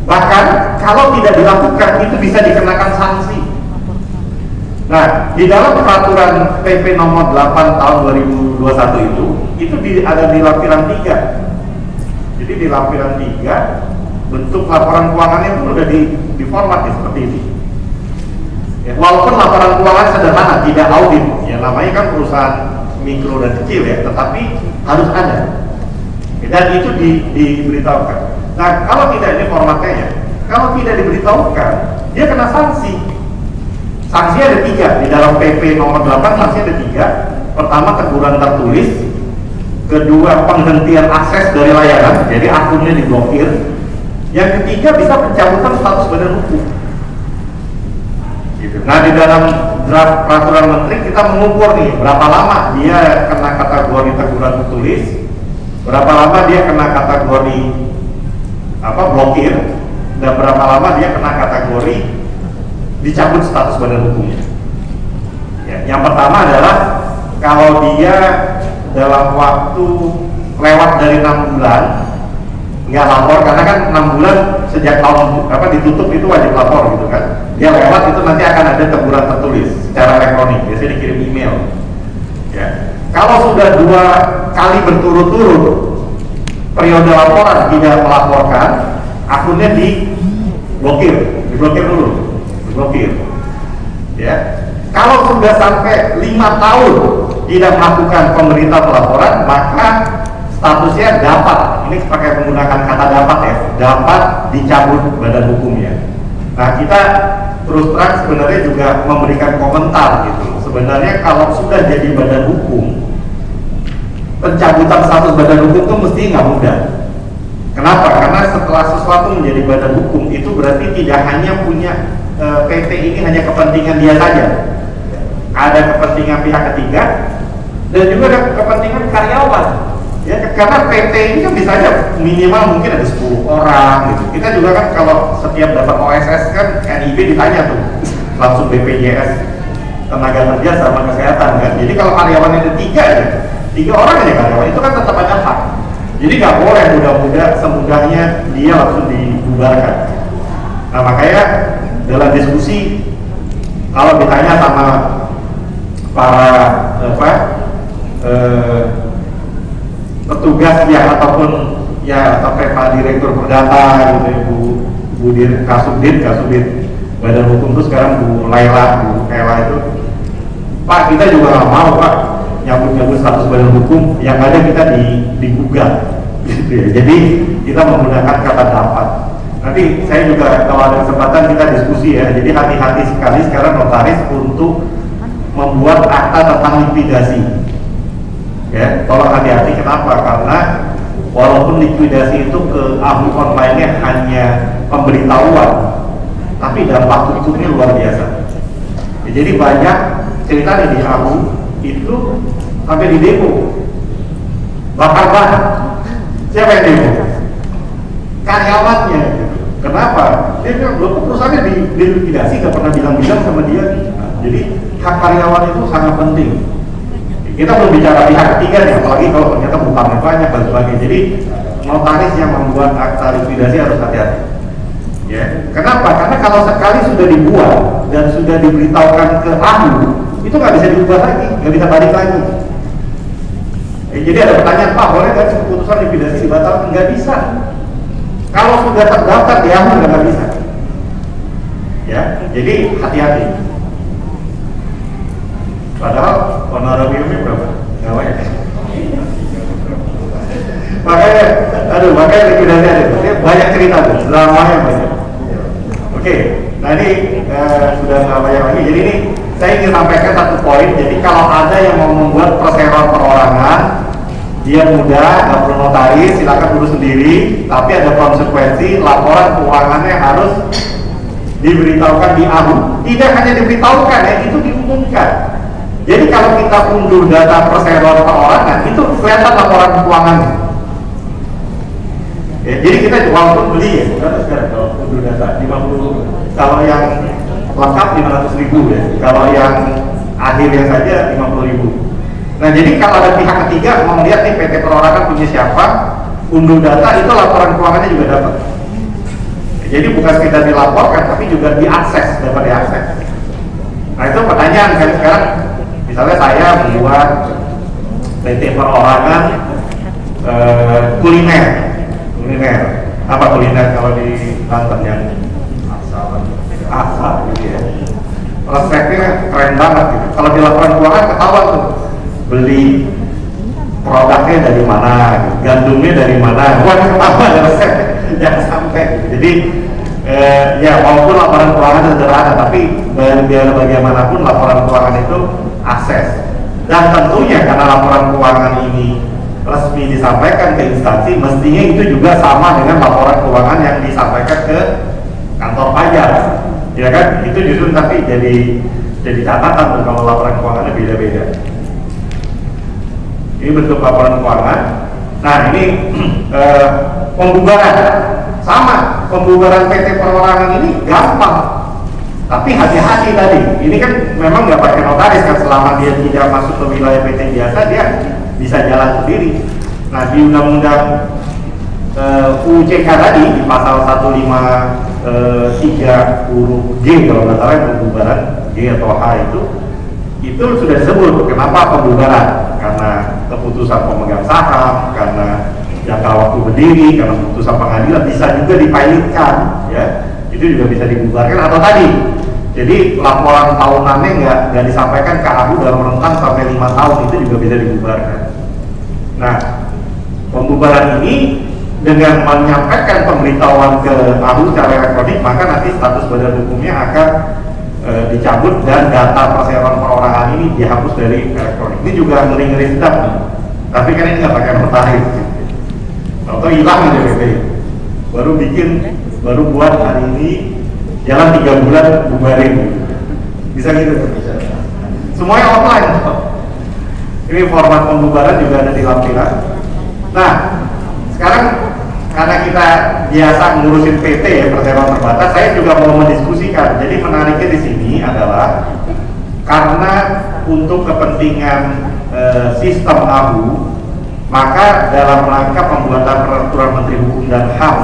Speaker 1: Bahkan kalau tidak dilakukan itu bisa dikenakan sanksi. Nah, di dalam peraturan PP nomor 8 tahun 2021 itu ada di lampiran 3. Jadi di lampiran 3 bentuk laporan keuangannya itu sudah diformat seperti ini. Ya, walaupun laporan keuangan sederhana, tidak audit, ya namanya kan perusahaan mikro dan kecil ya, tetapi harus ada. Dan itu diberitahukan. Nah, kalau tidak ini formatnya ya, kalau tidak diberitahukan, dia kena sanksi. Sanksi ada 3 di dalam PP nomor 8. Sanksi ada 3. Pertama, teguran tertulis. Kedua, penghentian akses dari layanan, jadi akunnya diblokir. Yang ketiga, bisa pencabutan status badan hukum. Gitu. Nah, di dalam draft peraturan menteri kita mengukur nih berapa lama dia kena kategori teguran tertulis, berapa lama dia kena kategori blokir, dan berapa lama dia kena kategori dicabut status badan hukumnya. Ya, yang pertama adalah kalau dia dalam waktu lewat dari 6 bulan nggak lapor, karena kan 6 bulan sejak tahun ditutup itu wajib lapor gitu kan. Dia lewat itu nanti akan ada teguran tertulis secara elektronik, biasanya dikirim email. Ya. Kalau sudah 2 kali berturut-turut periode laporan tidak melaporkan, akunnya diblokir dulu. Ya, kalau sudah sampai 5 tahun tidak melakukan pemerintah pelaporan, maka statusnya dapat. Ini pakai menggunakan kata dapat ya, dapat dicabut badan hukumnya. Nah, kita terus terang sebenarnya juga memberikan komentar gitu. Sebenarnya kalau sudah jadi badan hukum, pencabutan status badan hukum itu mesti nggak mudah. Kenapa? Karena setelah sesuatu menjadi badan hukum itu berarti tidak hanya punya PT ini hanya kepentingan dia saja, ada kepentingan pihak ketiga dan juga ada kepentingan karyawan. Ya, karena PT ini kan bisa aja minimal mungkin ada 10 orang gitu. Kita juga kan kalau setiap dapat OSS kan NIB ditanya tuh langsung BPJS tenaga kerja sama kesehatan kan. Jadi kalau karyawannya ada 3 ya, 3 orang aja karyawan itu kan tetap ada hak. Jadi nggak boleh mudah-mudah semudahnya dia langsung dibubarkan. Nah, makanya dalam diskusi kalau ditanya sama para petugas ya ataupun ya sampai Pak Direktur Perdata gitu ya, Bu Kasubdit Badan Hukum itu sekarang Bu Laila itu, Pak kita juga nggak mau Pak nyabut status badan hukum, yang ada kita digugat gitu ya. Jadi kita menggunakan kata dapat. Nanti saya juga kalau ada kesempatan kita diskusi ya. Jadi hati-hati sekali sekarang notaris untuk membuat akta tentang likuidasi. Ya, tolong hati-hati. Kenapa? Karena walaupun likuidasi itu ke ahli online-nya hanya pemberitahuan, tapi dampak hukumnya luar biasa. Ya, jadi banyak cerita di AHU itu sampai di demo, bakar ban. Siapa yang demo? Karyawannya. Kenapa? Dia bilang, loh, perusahaannya dilikuidasi, nggak pernah bilang-bilang sama dia. Jadi hak karyawan itu sangat penting. Kita belum bicara pihak ketiga nih, apalagi kalau ternyata hutangnya banyak dan sebagainya. Jadi notaris yang membuat akta likuidasi harus hati-hati. Ya, kenapa? Karena kalau sekali sudah dibuat dan sudah diberitahukan ke AHU, itu nggak bisa diubah lagi, nggak bisa balik lagi. Jadi ada pertanyaan, Pak, boleh nggak keputusan likuidasi dibatalkan? Nggak bisa. Kalau sudah terdaftar di AHU nggak bisa. Ya, jadi hati-hati. Padahal honorariumnya berapa? Nggak banyak. Makanya likuidasi ada. Banyak cerita tuh, dramanya banyak. Oke, nah ini sudah nggak banyak lagi. Jadi ini saya ingin sampaikan satu poin. Jadi kalau ada yang mau membuat perseroan perorangan, dia mudah, nggak perlu notaris, silakan urus sendiri. Tapi ada konsekuensi, laporan keuangannya harus diberitahukan di AHU. Tidak hanya diberitahukan, ya, itu diumumkan. Jadi kalau kita unduh data perseroan perorangan, itu kelihatan laporan keuangannya. Ya, jadi kita walaupun beli ya, sekarang kalau unduh data 50, kalau yang lengkap 500.000 ya, kalau yang akhirnya saja 50.000. Nah, jadi kalau ada pihak ketiga mau melihat nih PT Perorangan punya siapa, unduh data itu laporan keuangannya juga dapat. Jadi bukan sekedar dilaporkan, tapi juga diakses, dapat diakses. Nah, itu pertanyaan kan sekarang. Misalnya saya membuat PT Perorangan kuliner, apa kuliner kalau di Banten yang asal gitu ya. Resepnya keren banget gitu. Kalau di laporan keuangan ketahuan tuh beli produknya dari mana, gandumnya dari mana. Wah, ketahuan resep jangan sampai gitu. Jadi ya walaupun laporan keuangan sederhana, tapi biar bagaimanapun laporan keuangan itu akses. Dan tentunya karena laporan keuangan ini resmi disampaikan ke instansi, mestinya itu juga sama dengan laporan keuangan yang disampaikan ke kantor pajak, ya kan? Itu justru nanti jadi catatan tuh kalau laporan keuangannya beda-beda. Ini bentuk laporan keuangan. Nah, ini pembubaran sama, pembubaran PT Perorangan ini gampang. Tapi hati-hati tadi, ini kan memang nggak pakai notaris kan, selama dia tidak masuk ke wilayah PT biasa, dia bisa jalan sendiri. Nah, di Undang-Undang UJK tadi, di pasal 153 huruf G kalau nggak salah, pembubaran G atau H itu sudah disebut. Kenapa pembubaran? Karena keputusan pemegang saham, karena jangka waktu berdiri, karena keputusan pengadilan, bisa juga dipilotkan, ya. Itu juga bisa dibubarkan. Atau tadi, jadi laporan tahunannya nggak disampaikan ke AHU dalam rentang sampai 5 tahun, itu juga bisa dibubarkan. Nah, pembubaran ini dengan menyampaikan pemberitahuan ke AHU secara elektronik, maka nanti status badan hukumnya akan dicabut dan data perseroan perorangan ini dihapus dari elektronik. Ini juga ngeri-ngeri sedap nih. Tapi kan ini nggak pakai notaris. Atau hilang aja PT. Baru buat hari ini, jalan 3 bulan bubarin. Bisa gitu? Bisa. Semuanya online. Ini format pembubaran juga ada di lampiran. Nah, sekarang karena kita biasa ngurusin PT ya, perseroan terbatas, saya juga mau mendiskusikan. Jadi menariknya di sini adalah karena untuk kepentingan sistem AHU, maka dalam rangka pembuatan peraturan Menteri Hukum dan HAM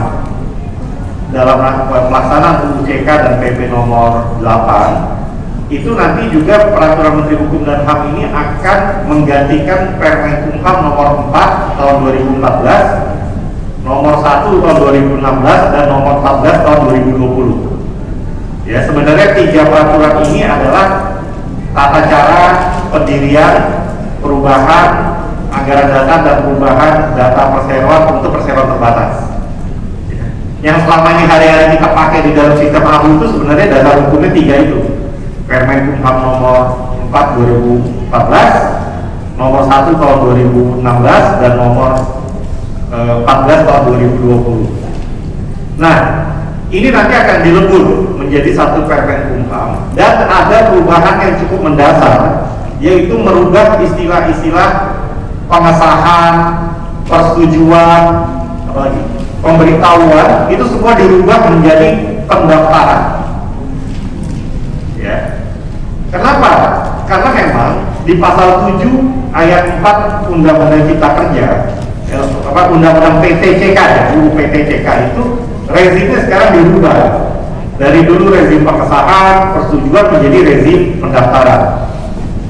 Speaker 1: dalam rangka pelaksanaan UJK dan PP nomor 8, itu nanti juga peraturan Menteri Hukum dan HAM ini akan menggantikan Permenkumham nomor 4 tahun 2014, nomor 1 tahun 2016, dan nomor 14 tahun 2020. Ya, sebenarnya 3 peraturan ini adalah tata cara pendirian, perubahan anggaran dasar, dan perubahan data perseroan untuk perseroan terbatas. Yang selama ini hari-hari kita pakai di dalam sistem AHU itu sebenarnya dasar hukumnya 3 itu. Permenkumham nomor 4 2014, nomor 1 tahun 2016, dan nomor 14 tahun 2020. Nah, ini nanti akan dilebur menjadi menjadi satu Permenkumham, dan ada perubahan yang cukup mendasar, yaitu merubah istilah-istilah pengesahan, persetujuan, apalagi pemberitahuan, itu semua dirubah menjadi pendaftaran. Ya. Kenapa? Karena memang di pasal 7 ayat 4 Undang-Undang Cipta Kerja, Undang-Undang PTCK ya, UU PTCK itu rezimnya sekarang dirubah dari dulu rezim pengesahan, persetujuan menjadi rezim pendaftaran.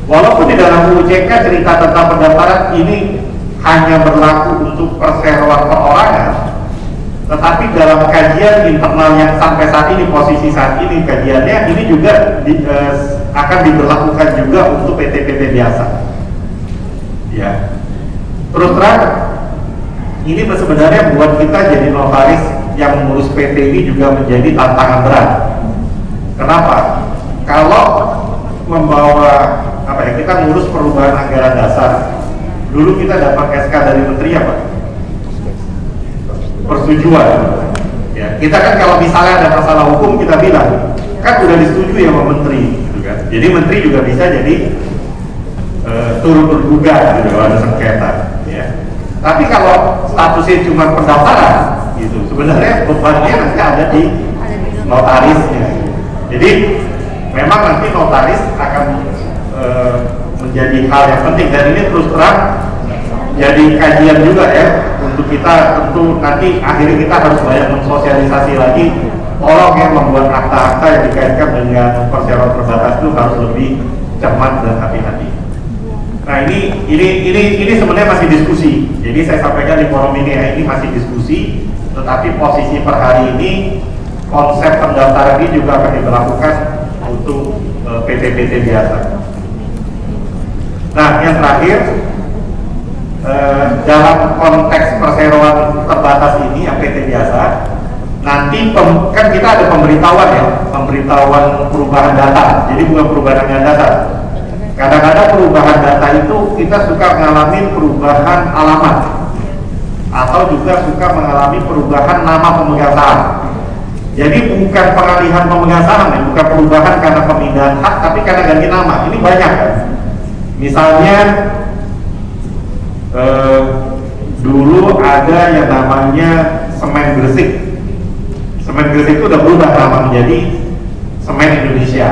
Speaker 1: Walaupun di dalam UU CK cerita tentang pendaftaran ini hanya berlaku untuk perseroan perorangan, tetapi dalam kajian internal yang sampai saat ini, posisi saat ini kajiannya ini juga akan diberlakukan juga untuk PT-PT biasa. Ya, terus terang ini sebenarnya buat kita jadi notaris yang mengurus PT ini juga menjadi tantangan berat. Kenapa? Kalau membawa kita ngurus perubahan anggaran dasar, dulu kita dapat SK dari menteri apa? Persetujuan. Ya, kita kan kalau misalnya ada masalah hukum kita bilang kan udah disetujui sama menteri, gitu kan. Jadi menteri juga bisa jadi turut bergugat gitu kalau ada sengketa. Ya. Tapi kalau statusnya cuma pendaftaran, gitu, sebenarnya bebannya nanti ada di notarisnya. Jadi memang nanti notaris akan menjadi hal yang penting, dan ini terus terang jadi kajian juga ya untuk kita. Tentu nanti akhirnya kita harus banyak mensosialisasi lagi, tolong yang membuat akta-akta yang dikaitkan dengan perseroan terbatas itu harus lebih cermat dan hati-hati. Nah ini sebenarnya masih diskusi. Jadi saya sampaikan di forum ini ya, ini masih diskusi, tetapi posisi per hari ini konsep pendaftaran ini juga akan diberlakukan untuk PT-PT biasa. Nah, yang terakhir dalam konteks perseroan terbatas ini yang PT biasa, nanti kan kita ada pemberitahuan ya, pemberitahuan perubahan data. Jadi bukan perubahan anggaran dasar. Kadang-kadang perubahan data itu kita suka mengalami perubahan alamat, atau juga suka mengalami perubahan nama pemegang saham. Jadi bukan pengalihan pemegang saham ya, bukan perubahan karena pemindahan hak, tapi karena ganti nama. Ini banyak kan. Misalnya dulu ada yang namanya Semen Gresik. Semen Gresik itu udah berubah nama menjadi Semen Indonesia,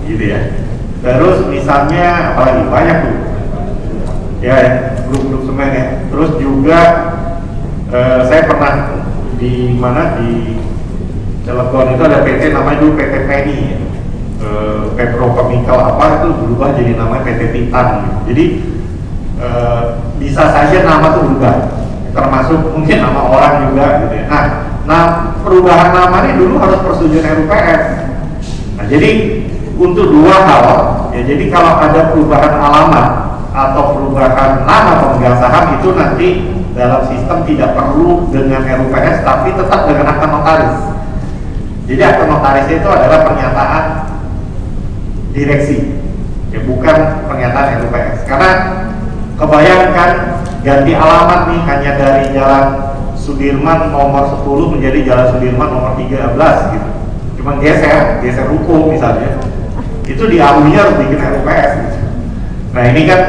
Speaker 1: gitu ya. Terus misalnya apalagi banyak tuh, ya grup-grup semen ya. Terus juga saya pernah di mana di Cilegon itu ada PT namanya dulu PT Penny, Petrochemical apa itu berubah jadi namanya PT Titan. Jadi bisa saja nama itu berubah, termasuk mungkin nama orang juga gitu ya. Nah perubahan nama ini dulu harus persetujuan RUPS. Nah jadi untuk dua hal ya, jadi kalau ada perubahan alamat atau perubahan nama pemegang saham itu nanti dalam sistem tidak perlu dengan RUPS, tapi tetap dengan akta notaris. Jadi akta notaris itu adalah pernyataan direksi, ya bukan pernyataan RUPS. Karena kebayangkan ganti alamat nih hanya dari Jalan Sudirman nomor 10 menjadi Jalan Sudirman nomor 13 gitu. Cuma geser ruko misalnya, itu diahunya harus bikin RUPS gitu. Nah ini kan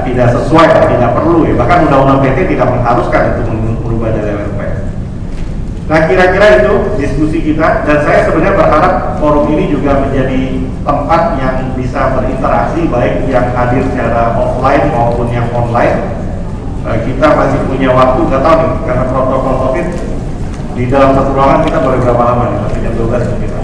Speaker 1: tidak sesuai, tidak perlu ya. Bahkan undang-undang PT tidak mengharuskan untuk merubah dari RUPS. Nah kira-kira itu diskusi kita, dan saya sebenarnya berharap forum ini juga menjadi tempat yang bisa berinteraksi, baik yang hadir secara offline maupun yang online. Kita masih punya waktu, nggak tahu nih, karena protokol COVID di dalam satu ruangan kita boleh berapa lama nih, sampai jam 12 kita.